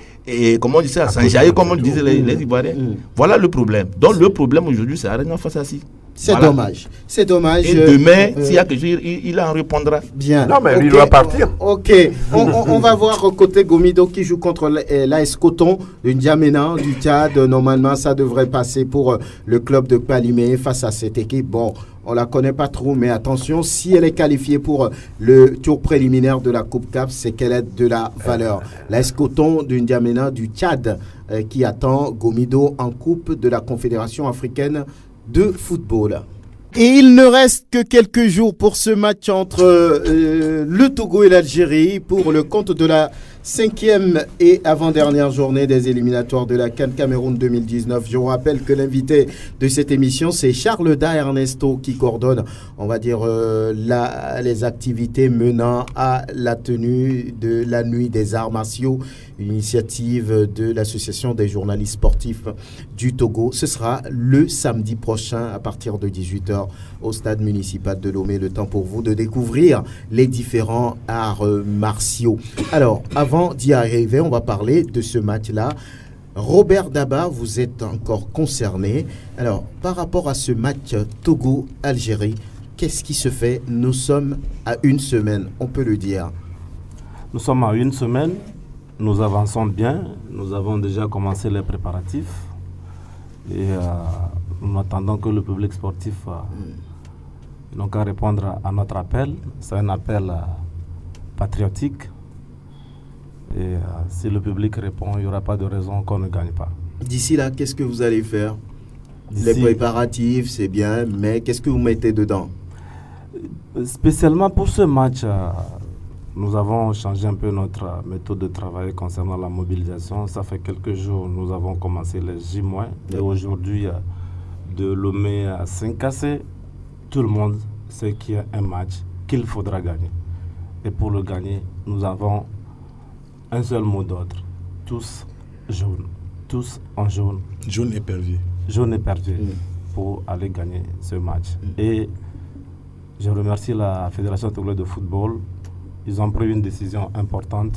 F: comment on dit ça, s'enjailler, comme on disait les Ivoiriens. Voilà le problème. Donc le problème aujourd'hui, c'est Haruna Fassassi.
A: C'est
F: Voilà.
A: dommage. C'est dommage.
F: Et demain, s'il y a quelque chose, il en répondra.
A: Bien.
D: Non, mais lui,
A: Ok.
D: il doit partir.
A: Ok. On va voir côté Gomido qui joue contre l'AS Coton de N'Djamena du Tchad. Normalement, ça devrait passer pour le club de Palimé face à cette équipe. Bon, on la connaît pas trop, mais attention, si elle est qualifiée pour le tour préliminaire de la Coupe CAF, c'est qu'elle est de la valeur. L'AS Coton de N'Djamena du Tchad qui attend Gomido en Coupe de la Confédération africaine de football. Et il ne reste que quelques jours pour ce match entre le Togo et l'Algérie pour le compte de la 5e et avant-dernière journée des éliminatoires de la CAN Cameroun 2019. Je vous rappelle que l'invité de cette émission, c'est Charles Da Ernesto qui coordonne, on va dire, les activités menant à la tenue de la nuit des arts martiaux, une initiative de l'association des journalistes sportifs du Togo. Ce sera le samedi prochain à partir de 18h au stade municipal de Lomé. Le temps pour vous de découvrir les différents arts martiaux. Alors, avant d'y arriver, on va parler de ce match-là. Robert Daba, vous êtes encore concerné. Alors, par rapport à ce match Togo-Algérie, qu'est-ce qui se fait? Nous sommes à une semaine, on peut le dire.
H: Nous sommes à une semaine, nous avançons bien, nous avons déjà commencé les préparatifs et nous attendons que le public sportif n'ait qu'à répondre à notre appel. C'est un appel patriotique. Et si le public répond, il n'y aura pas de raison qu'on ne gagne pas.
A: D'ici là, qu'est-ce que vous allez faire? Les préparatifs, c'est bien, mais qu'est-ce que vous mettez dedans?
H: Spécialement pour ce match, nous avons changé un peu notre méthode de travail concernant la mobilisation. Ça fait quelques jours, nous avons commencé les J-. Et aujourd'hui, de Lomé à Saint-Cassé, tout le monde sait qu'il y a un match qu'il faudra gagner. Et pour le gagner, nous avons un seul mot d'ordre, tous jaunes, tous en jaune.
E: Jaune épervier.
H: Jaune épervier pour aller gagner ce match. Et je remercie la Fédération togolaise de football. Ils ont pris une décision importante.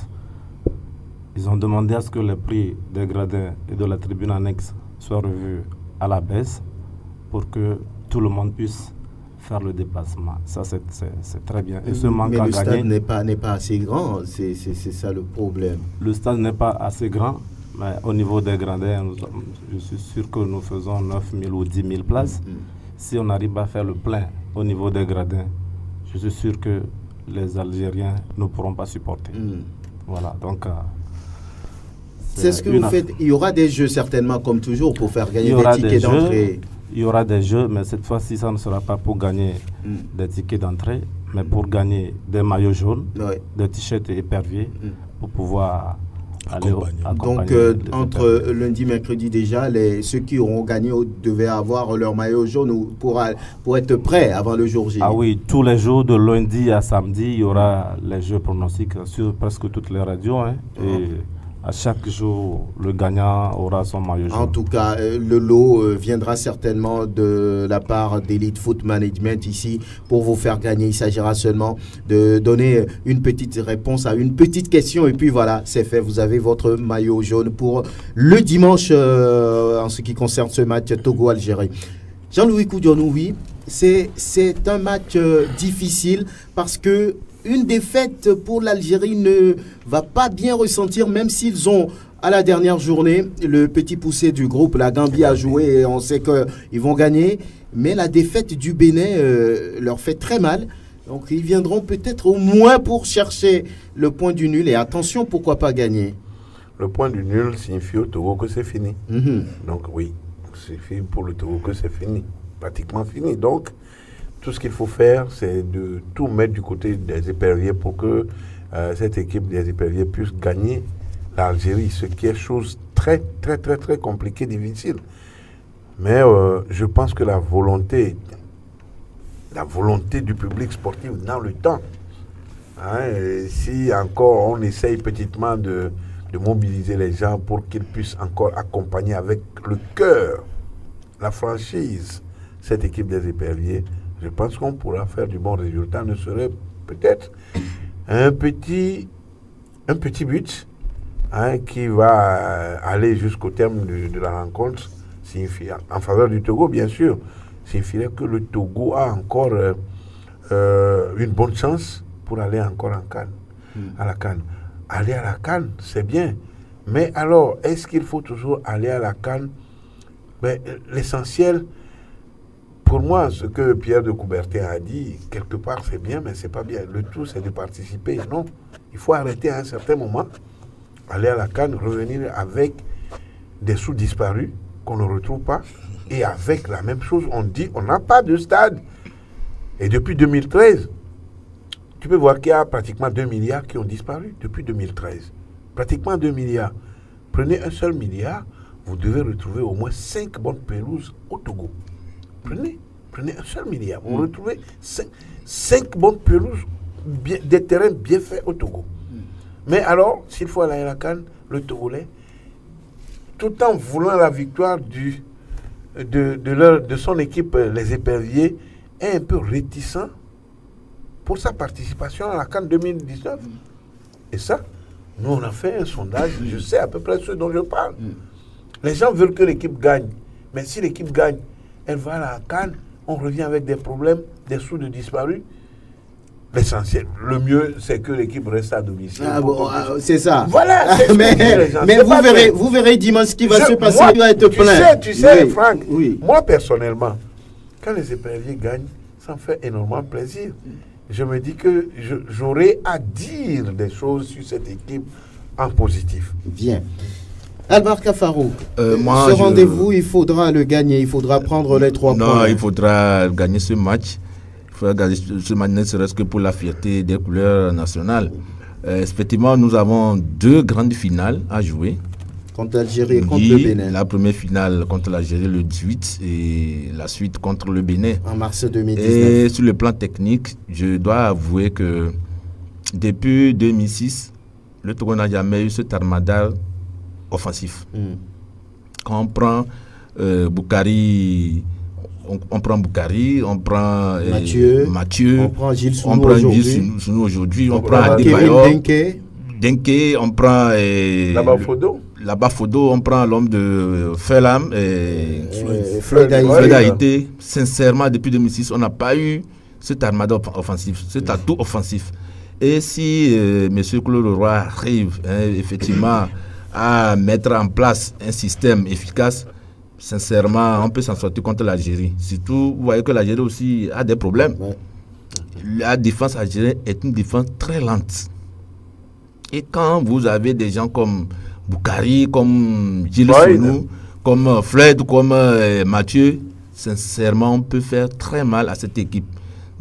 H: Ils ont demandé à ce que les prix des gradins et de la tribune annexe soient revus à la baisse pour que tout le monde puisse faire le déplacement. Ça, c'est très bien. Et ce manque
A: mais
H: à
A: le
H: gagner,
A: stade n'est pas assez grand, c'est ça le problème.
H: Le stade n'est pas assez grand, mais au niveau des gradins, je suis sûr que nous faisons 9 000 ou 10 000 places. Si on arrive à faire le plein au niveau des gradins, je suis sûr que les Algériens ne pourront pas supporter. Voilà, donc...
A: c'est ce que vous faites. Il y aura des jeux certainement, comme toujours, pour faire gagner des tickets d'entrée.
H: Il y aura des jeux, mais cette fois-ci, ça ne sera pas pour gagner des tickets d'entrée, mais pour gagner des maillots jaunes, des t-shirts éperviers, pour pouvoir aller accompagner. Donc, entre
A: lundi et mercredi déjà, ceux qui auront gagné devaient avoir leur maillot jaune pour être prêts avant le jour J.
H: Ah oui, tous les jours, de lundi à samedi, il y aura les jeux pronostiques sur presque toutes les radios. Et à chaque jour, le gagnant aura son maillot jaune.
A: En tout cas, le lot viendra certainement de la part d'Elite Foot Management ici pour vous faire gagner. Il s'agira seulement de donner une petite réponse à une petite question et puis voilà, c'est fait. Vous avez votre maillot jaune pour le dimanche en ce qui concerne ce match Togo-Algérie. Jean-Louis Koudionou, oui, c'est un match difficile parce que une défaite pour l'Algérie ne va pas bien ressentir, même s'ils ont, à la dernière journée, le petit poussé du groupe, la Gambie a joué et on sait qu'ils vont gagner. Mais la défaite du Bénin leur fait très mal. Donc ils viendront peut-être au moins pour chercher le point du nul. Et attention, pourquoi pas gagner?
D: Le point du nul signifie au Togo que c'est fini. Donc oui, c'est pour le Togo que c'est fini, pratiquement fini. Donc, tout ce qu'il faut faire, c'est de tout mettre du côté des éperviers pour que cette équipe des éperviers puisse gagner l'Algérie, ce qui est chose très, très, très, très compliquée, difficile. Mais je pense que la volonté du public sportif dans le temps, si encore on essaye petitement de mobiliser les gens pour qu'ils puissent encore accompagner avec le cœur, la franchise, cette équipe des éperviers, je pense qu'on pourra faire du bon résultat. Ne serait peut-être un petit but qui va aller jusqu'au terme de la rencontre, en faveur du Togo, bien sûr, signifierait que le Togo a encore une bonne chance pour aller encore en CAN, à la CAN. Aller à la CAN, c'est bien. Mais alors, est-ce qu'il faut toujours aller à la CAN? L'essentiel... Pour moi, ce que Pierre de Coubertin a dit, quelque part c'est bien, mais c'est pas bien. Le tout, c'est de participer. Non, il faut arrêter à un certain moment, aller à la CAN, revenir avec des sous disparus qu'on ne retrouve pas, Et avec la même chose, on dit on n'a pas de stade. Et depuis 2013, tu peux voir qu'il y a pratiquement 2 milliards qui ont disparu depuis 2013. Pratiquement 2 milliards. Prenez un seul milliard, vous devez retrouver au moins 5 bonnes pelouses au Togo. Prenez un seul milliard, vous retrouvez 5 bonnes pelouses, des terrains bien faits au Togo. Mais alors, s'il faut aller à la CAN, le Togolais, tout en voulant la victoire de son équipe, les éperviers, est un peu réticent pour sa participation à la CAN 2019. Et ça, nous on a fait un sondage, je sais à peu près ce dont je parle. Les gens veulent que l'équipe gagne, mais si l'équipe gagne, elle va à la CAN, on revient avec des problèmes, des sous de disparus. L'essentiel, le mieux, c'est que l'équipe reste à domicile.
A: C'est ça.
D: Voilà.
A: Mais vous verrez dimanche ce qui va se passer. Il va être plein.
D: Tu sais, Franck, moi personnellement, quand les éperviers gagnent, ça me fait énormément plaisir. Je me dis que j'aurai à dire des choses sur cette équipe en positif.
A: Bien. Albar Kafarou, ce rendez-vous, il faudra le gagner, il faudra prendre les 3 points.
F: Non, il faudra gagner ce match. Il faudra gagner ce match, ne serait-ce que pour la fierté des couleurs nationales. Effectivement, nous avons 2 grandes finales à jouer.
A: Contre l'Algérie et contre le Bénin.
F: La première finale contre l'Algérie le 18 et la suite contre le Bénin.
A: En mars 2019.
F: Et sur le plan technique, je dois avouer que depuis 2006, le Togo n'a jamais eu cet armada offensif. Quand on prend Boukari, on prend Boukari, on prend Mathieu,
A: on prend Gilles Sounou
F: aujourd'hui, on prend Adebayor, Denke, on prend Labafodo, on prend l'homme de Felam et Floyd Haïté. Sincèrement, depuis 2006, on n'a pas eu cet armada offensif, cet atout offensif. Et si M. Claude Leroy arrive effectivement à mettre en place un système efficace, sincèrement, on peut s'en sortir contre l'Algérie. Surtout, vous voyez que l'Algérie aussi a des problèmes. La défense algérienne est une défense très lente. Et quand vous avez des gens comme Boukari, comme Gilles Sounou, comme Fred, comme Mathieu, sincèrement, on peut faire très mal à cette équipe.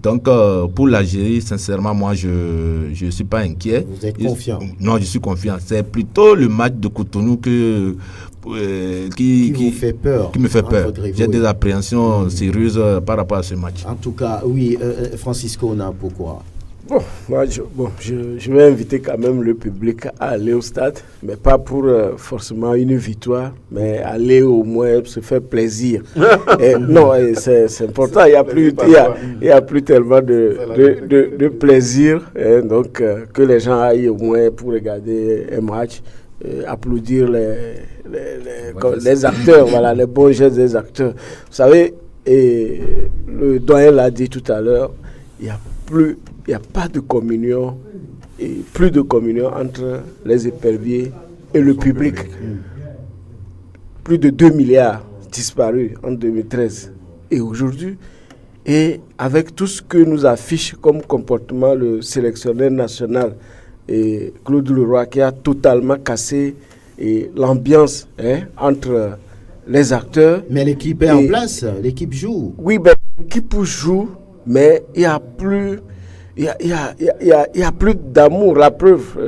F: Donc, pour l'Algérie, sincèrement, moi, je ne suis pas inquiet.
A: Vous êtes confiant?
F: Non, je suis confiant. C'est plutôt le match de Cotonou qui
A: vous fait peur.
F: Qui me fait peur. J'ai des appréhensions sérieuses par rapport à ce match.
A: En tout cas, oui, Francisco, on a pourquoi?
G: Je vais inviter quand même le public à aller au stade, mais pas pour forcément une victoire, mais aller au moins se faire plaisir. C'est important, il n'y a plus tellement de plaisir, donc que les gens aillent au moins pour regarder un match, applaudir les acteurs, voilà, les bons gestes des acteurs. Vous savez, et le doyen l'a dit tout à l'heure, il n'y a pas de communion et plus de communion entre les éperviers et le public. Plus de 2 milliards disparus en 2013 et aujourd'hui. Et avec tout ce que nous affiche comme comportement le sélectionneur national et Claude Leroy qui a totalement cassé l'ambiance entre les acteurs.
A: Mais l'équipe est en place, l'équipe joue.
G: Oui, l'équipe joue, mais il n'y a plus... Il y a plus d'amour. La preuve,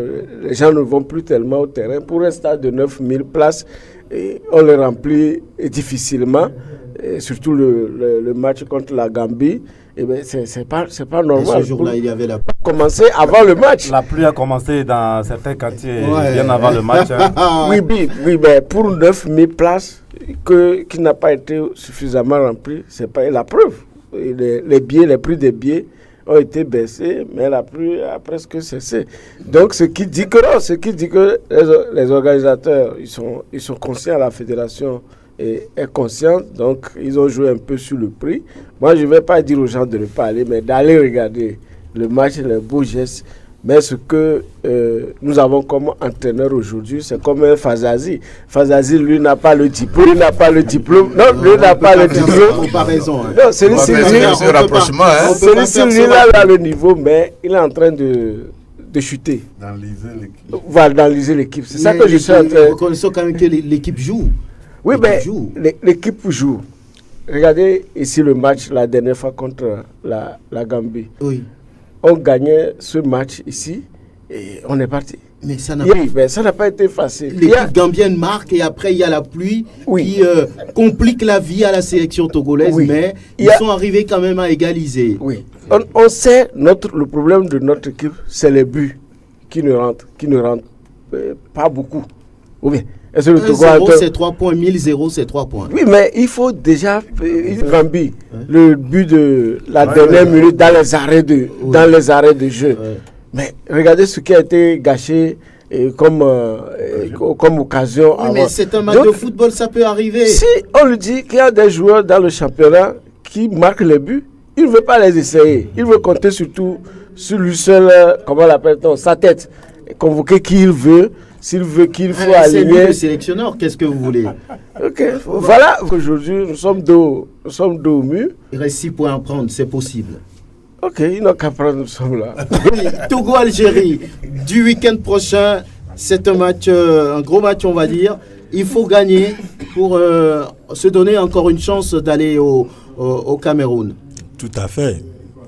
G: les gens ne vont plus tellement au terrain. Pour un stade de 9000 places, on le remplit difficilement. Et surtout le match contre la Gambie. C'est pas normal.
A: Et ce jour-là, il y avait la pluie.
G: Commencé avant le match.
H: La pluie a commencé dans certains quartiers bien avant le match.
G: Oui, mais pour 9000 places qui n'a pas été suffisamment rempli, c'est pas la preuve. Les prix des billets ont été baissés, mais la pluie a presque cessé. Donc, ce qui dit que les organisateurs, ils sont conscients, la fédération est consciente, donc ils ont joué un peu sur le prix. Moi, je ne vais pas dire aux gens de ne pas aller, mais d'aller regarder le match, les beaux gestes. Mais ce que nous avons comme entraîneur aujourd'hui, c'est comme un Fazazi. Fazazi, lui, n'a pas le diplôme. Non, lui n'a pas le diplôme. Non, celui-ci, lui, a le niveau, mais il est en train de chuter. D'enliser l'équipe. C'est ça que je suis en train de...
A: Reconnaissons quand même que l'équipe joue.
G: Oui, mais l'équipe joue. regardez ici le match la dernière fois contre la Gambie.
A: Oui.
G: On gagnait ce match ici et on est parti.
A: Mais ça n'a
G: pas été facile.
A: L'équipe gambienne marque et après il y a la pluie qui complique la vie à la sélection togolaise, mais ils sont arrivés quand même à égaliser.
G: Oui. On sait le problème de notre équipe, c'est les buts qui ne rentrent pas beaucoup. Ou bien, est-ce que le Togo
A: 0 c'est 3 points, 1000-0 c'est 3 points.
G: Oui, mais il faut déjà Gambie, le but de la dernière minute dans les arrêts de jeu. Mais regardez ce qui a été gâché comme occasion.
A: Oui, mais c'est un match de football, ça peut arriver.
G: Si on lui dit qu'il y a des joueurs dans le championnat qui marquent les buts, il ne veut pas les essayer. Il veut compter surtout sur lui seul, comment l'appelle-t-on, sa tête. Convoquer qui il veut, s'il veut qu'il faut aligner.
A: C'est lui le sélectionneur, qu'est-ce que vous voulez?
G: Ok, voilà. Aujourd'hui, nous sommes dos au mur.
A: Il reste 6 points à prendre, c'est possible.
G: Ok, ils n'ont qu'à prendre, nous sommes là.
A: Togo-Algérie, du week-end prochain, c'est un gros match, on va dire. Il faut gagner pour se donner encore une chance d'aller au Cameroun.
E: Tout à fait.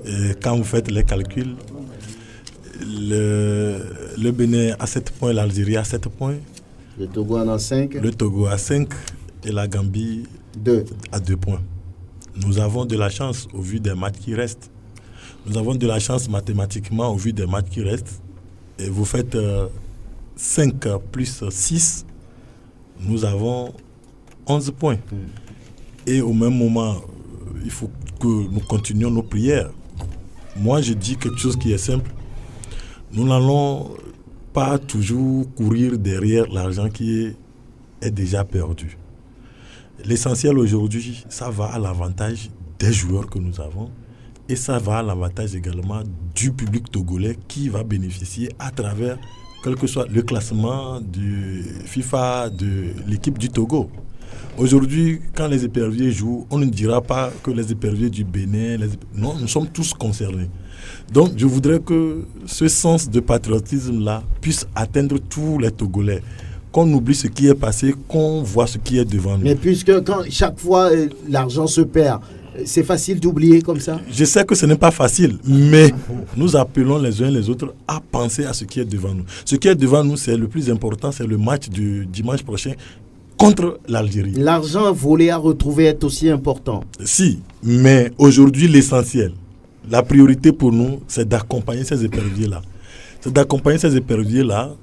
E: Et quand vous faites les calculs, le Bénin a 7 points, l'Algérie a 7 points.
A: Le Togo en a 5.
E: Le Togo a 5 et la Gambie a 2 points. Nous avons de la chance au vu des matchs qui restent. Nous avons de la chance mathématiquement au vu des matchs qui restent. Et vous faites 5 plus 6, nous avons 11 points. Et au même moment, il faut que nous continuions nos prières. Moi, je dis quelque chose qui est simple. Nous n'allons pas toujours courir derrière l'argent qui est déjà perdu. L'essentiel aujourd'hui, ça va à l'avantage des joueurs que nous avons. Et ça va à l'avantage également du public togolais qui va bénéficier à travers, quel que soit le classement du FIFA de l'équipe du Togo. Aujourd'hui, quand les éperviers jouent, on ne dira pas que les éperviers du Bénin... Non, nous sommes tous concernés. Donc, je voudrais que ce sens de patriotisme-là puisse atteindre tous les Togolais. Qu'on oublie ce qui est passé, qu'on voit ce qui est devant nous.
A: Mais puisque chaque fois l'argent se perd, c'est facile d'oublier comme ça?
E: Je sais que ce n'est pas facile, mais nous appelons les uns les autres à penser à ce qui est devant nous. Ce qui est devant nous, c'est le plus important, c'est le match du dimanche prochain contre l'Algérie.
A: L'argent volé à retrouver est aussi important.
E: Si, mais aujourd'hui, l'essentiel, la priorité pour nous, c'est d'accompagner ces éperviers-là. C'est d'accompagner ces éperviers-là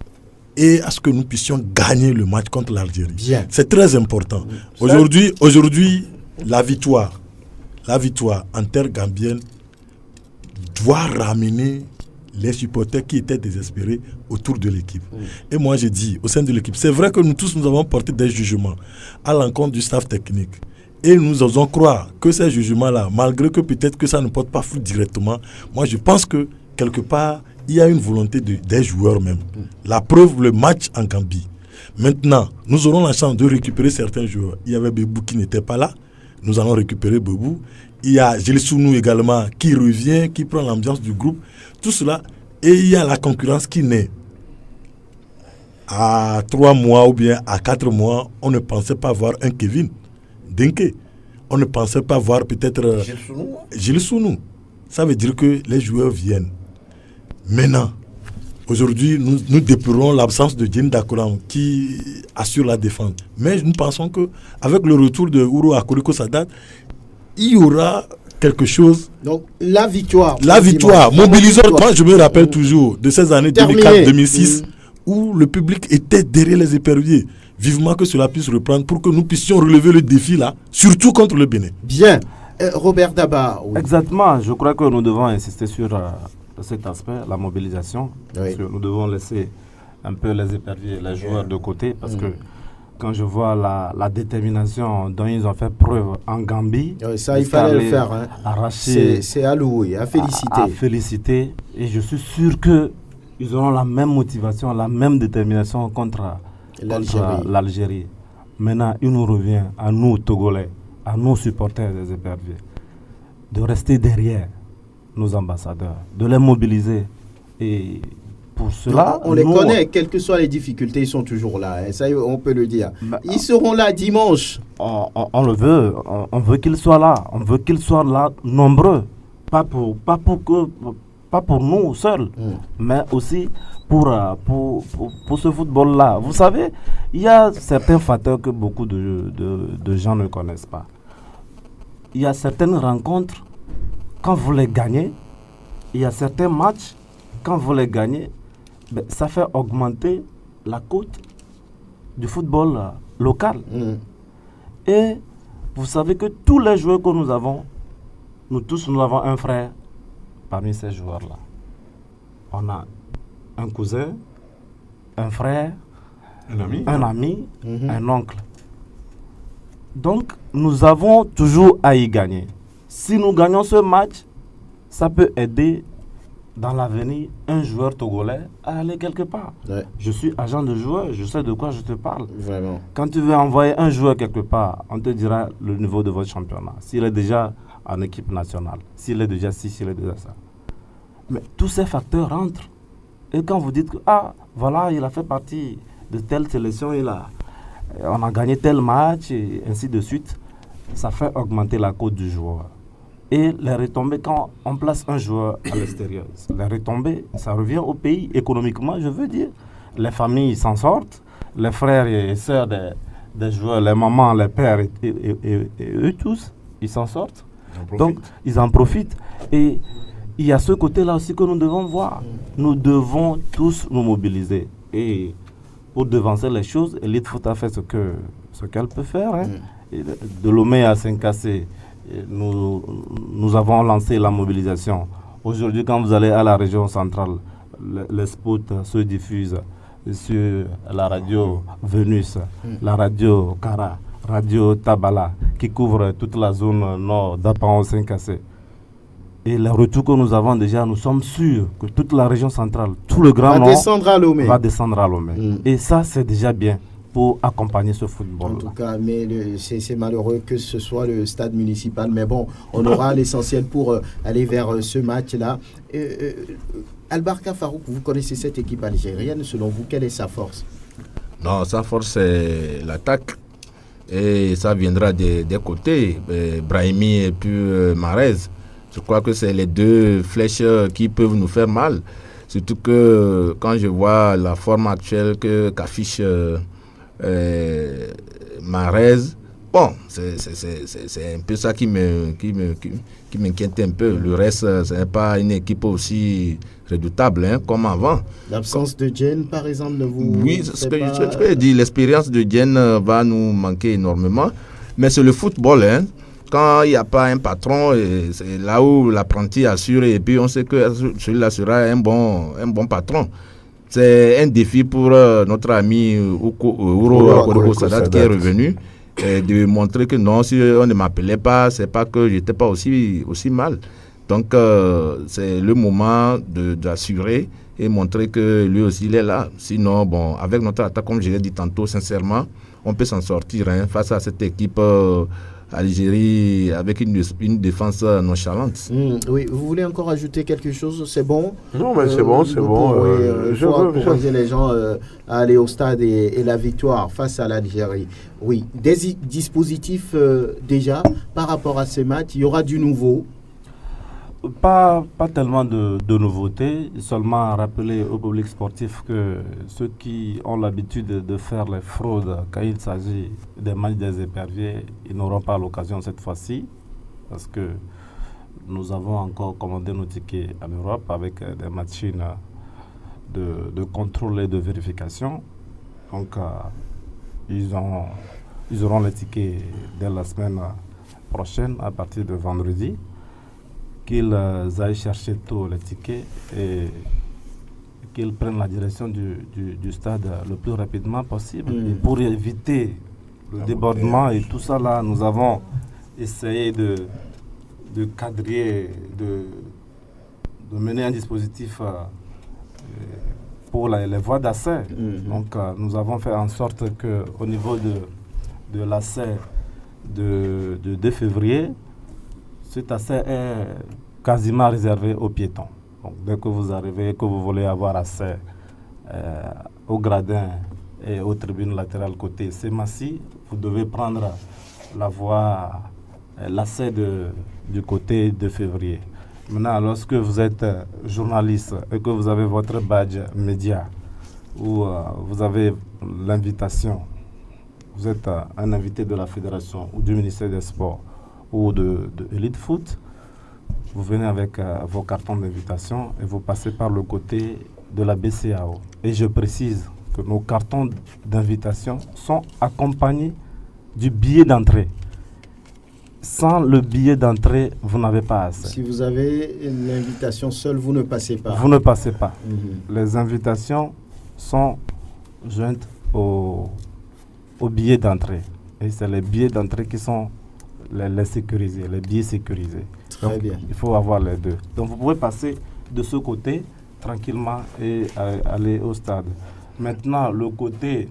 E: et à ce que nous puissions gagner le match contre l'Algérie.
A: Bien.
E: C'est très important. Aujourd'hui, la victoire en terre gambienne doit ramener les supporters qui étaient désespérés autour de l'équipe. Et moi, je dis, au sein de l'équipe, c'est vrai que nous tous, nous avons porté des jugements à l'encontre du staff technique. Et nous osons croire que ces jugements-là, malgré que peut-être que ça ne porte pas fruit directement, moi, je pense que, quelque part, il y a une volonté des joueurs même. La preuve, le match en Gambie. Maintenant, nous aurons la chance de récupérer certains joueurs. Il y avait Bebou qui n'était pas là. Nous allons récupérer Bebou. Il y a Gilles Sounou également qui revient, qui prend l'ambiance du groupe. Tout cela. Et il y a la concurrence qui naît. À 3 mois ou bien à 4 mois, on ne pensait pas voir un Kevin Denke. On ne pensait pas voir peut-être Gilles Sounou. Ça veut dire que les joueurs viennent. Maintenant, aujourd'hui, nous déplorons l'absence de Djeni Dakoram qui assure la défense. Mais nous pensons qu'avec le retour de Ouro Akoriko Sadat, il y aura quelque chose.
A: Donc, la victoire.
E: Mobiliseur. Moi, je me rappelle toujours de ces années 2004-2006 où le public était derrière les éperviers. Vivement que cela puisse reprendre pour que nous puissions relever le défi là, surtout contre le Bénin.
A: Bien. Robert Daba. Oui.
H: Exactement. Je crois que nous devons insister sur cet aspect, la mobilisation. Oui. Parce que nous devons laisser un peu les éperviers, les joueurs de côté. Parce que quand je vois la détermination dont ils ont fait preuve en Gambie,
A: ça, il fallait le faire. Hein.
H: Arracher.
A: C'est à louer, à féliciter.
H: À féliciter. Et je suis sûr qu'ils auront la même motivation, la même détermination contre l'Algérie. Maintenant, il nous revient à nous, Togolais, à nos supporters des éperviers, de rester derrière nos ambassadeurs, de les mobiliser et pour cela...
A: On les connaît, quelles que soient les difficultés, ils sont toujours là. Hein, ça, on peut le dire. Ils seront là dimanche.
H: On le veut. On veut qu'ils soient là. On veut qu'ils soient là nombreux. Pas pour nous seuls, mais aussi pour ce football-là. Vous savez, il y a certains facteurs que beaucoup de gens ne connaissent pas. Il y a certaines rencontres, quand vous les gagnez, il y a certains matchs, quand vous les gagnez, ça fait augmenter la cote du football local. Et vous savez que tous les joueurs que nous avons, nous avons un frère parmi ces joueurs-là. On a un cousin, un frère, un ami, un oncle. Donc, nous avons toujours à y gagner. Si nous gagnons ce match, ça peut aider dans l'avenir un joueur togolais à aller quelque part. Ouais. Je suis agent de joueur, je sais de quoi je te parle.
A: Vraiment.
H: Quand tu veux envoyer un joueur quelque part, on te dira le niveau de votre championnat. S'il est déjà en équipe nationale, s'il est déjà ci, s'il est déjà ça. Mais tous ces facteurs rentrent. Et quand vous dites que, voilà, il a fait partie de telle sélection, on a gagné tel match, et ainsi de suite, ça fait augmenter la cote du joueur. Et les retombées, quand on place un joueur à l'extérieur, les retombées, ça revient au pays économiquement, je veux dire. Les familles s'en sortent, les frères et sœurs des joueurs, les mamans, les pères et eux tous, ils s'en sortent. Donc, ils en profitent. Et il y a ce côté-là aussi que nous devons voir. Nous devons tous nous mobiliser. Et pour devancer les choses, Elite Foot a fait ce qu'elle peut faire. Hein. De Lomé à Saint-Cassé, nous avons lancé la mobilisation. Aujourd'hui, quand vous allez à la région centrale, les spots se diffusent sur la radio Vénus, la radio Kara, radio Tabala, qui couvre toute la zone nord d'Apaon-Saint-Cassé. Et le retour que nous avons déjà, nous sommes sûrs que toute la région centrale, tout le grand nord va descendre à Lomé. Et ça, c'est déjà bien pour accompagner ce football.
A: En tout cas, mais c'est malheureux que ce soit le stade municipal. Mais bon, on aura l'essentiel pour aller vers ce match-là. Albarka Farouk, vous connaissez cette équipe algérienne. Selon vous, quelle est sa force?
F: Non, sa force, c'est l'attaque. Et ça viendra des côtés, Brahimi et puis Mahrez. Je crois que c'est les deux flèches qui peuvent nous faire mal. Surtout que quand je vois la forme actuelle qu'affiche Mahrez, bon, c'est un peu ça qui m'inquiète un peu. Le reste, ce n'est pas une équipe aussi redoutable comme avant.
A: L'absence de Dieng, par exemple, ne vous...
F: Oui, c'est ce que je dis. L'expérience de Dieng va nous manquer énormément. Mais c'est le football, hein. Quand il n'y a pas un patron, c'est là où l'apprenti assure et puis on sait que celui-là sera un bon patron. C'est un défi pour notre ami Ouro Sadat qui est revenu de montrer que non, si on ne m'appelait pas, c'est pas que j'étais pas aussi mal. Donc c'est le moment d'assurer et montrer que lui aussi il est là. Sinon, bon, avec notre attaque, comme je l'ai dit tantôt, sincèrement, on peut s'en sortir face à cette équipe Algérie avec une défense nonchalante.
A: Oui, vous voulez encore ajouter quelque chose? C'est bon?
D: Non, mais c'est bon.
A: Je veux encourager les gens à aller au stade et la victoire face à l'Algérie. Oui, des dispositifs déjà par rapport à ces matchs, il y aura du nouveau?
H: Pas tellement de nouveautés, seulement rappeler au public sportif que ceux qui ont l'habitude de faire les fraudes quand il s'agit des matchs des éperviers, ils n'auront pas l'occasion cette fois-ci, parce que nous avons encore commandé nos tickets en Europe avec des machines de contrôle et de vérification. Donc ils auront les tickets dès la semaine prochaine à partir de vendredi. Qu'ils aillent chercher tôt les tickets et qu'ils prennent la direction du stade le plus rapidement possible. Et pour éviter le débordement et tout ça là, nous avons essayé de cadrer, de mener un dispositif pour les voies d'accès. Donc nous avons fait en sorte qu'au niveau de l'accès de 2 février, cet accès est quasiment réservé aux piétons. Donc, dès que vous arrivez, que vous voulez avoir accès au gradin et aux tribunes latérales côté Semassi, vous devez prendre la voie, l'accès du côté de février. Maintenant, lorsque vous êtes journaliste et que vous avez votre badge média, ou vous avez l'invitation, vous êtes un invité de la fédération ou du ministère des Sports ou de Elite Foot, vous venez avec vos cartons d'invitation et vous passez par le côté de la BCAO. Et je précise que nos cartons d'invitation sont accompagnés du billet d'entrée. Sans le billet d'entrée, vous n'avez pas accès.
A: Si vous avez l'invitation seule, vous ne passez pas.
H: Vous ne passez pas. Les invitations sont jointes au billet d'entrée. Et c'est les billets d'entrée qui sont les sécurisés, les billets sécurisés.
A: Très bien.
H: Il faut avoir les deux. Donc vous pouvez passer de ce côté tranquillement et aller au stade. Maintenant, le côté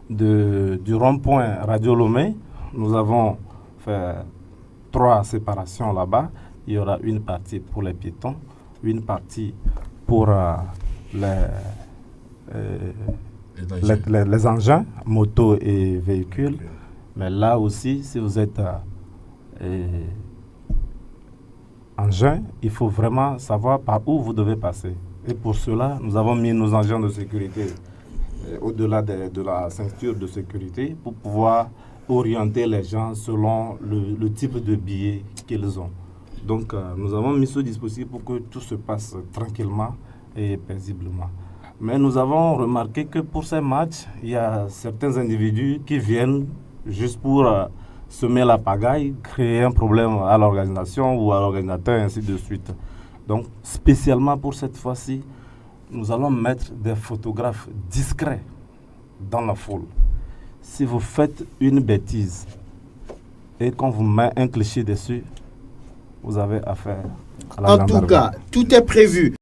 H: du rond-point Radio Lomé, nous avons fait 3 séparations là-bas. Il y aura une partie pour les piétons, une partie pour les engins, motos et véhicules. Mais là aussi, si vous êtes engin, il faut vraiment savoir par où vous devez passer. Et pour cela, nous avons mis nos agents de sécurité au-delà de la ceinture de sécurité pour pouvoir orienter les gens selon le type de billet qu'ils ont. Donc, nous avons mis ce dispositif pour que tout se passe tranquillement et paisiblement. Mais nous avons remarqué que pour ces matchs, il y a certains individus qui viennent juste pour semer la pagaille, créer un problème à l'organisation ou à l'organisateur, ainsi de suite. Donc, spécialement pour cette fois-ci, nous allons mettre des photographes discrets dans la foule. Si vous faites une bêtise et qu'on vous met un cliché dessus, vous avez affaire à la gendarmerie.
A: En tout cas, tout est prévu.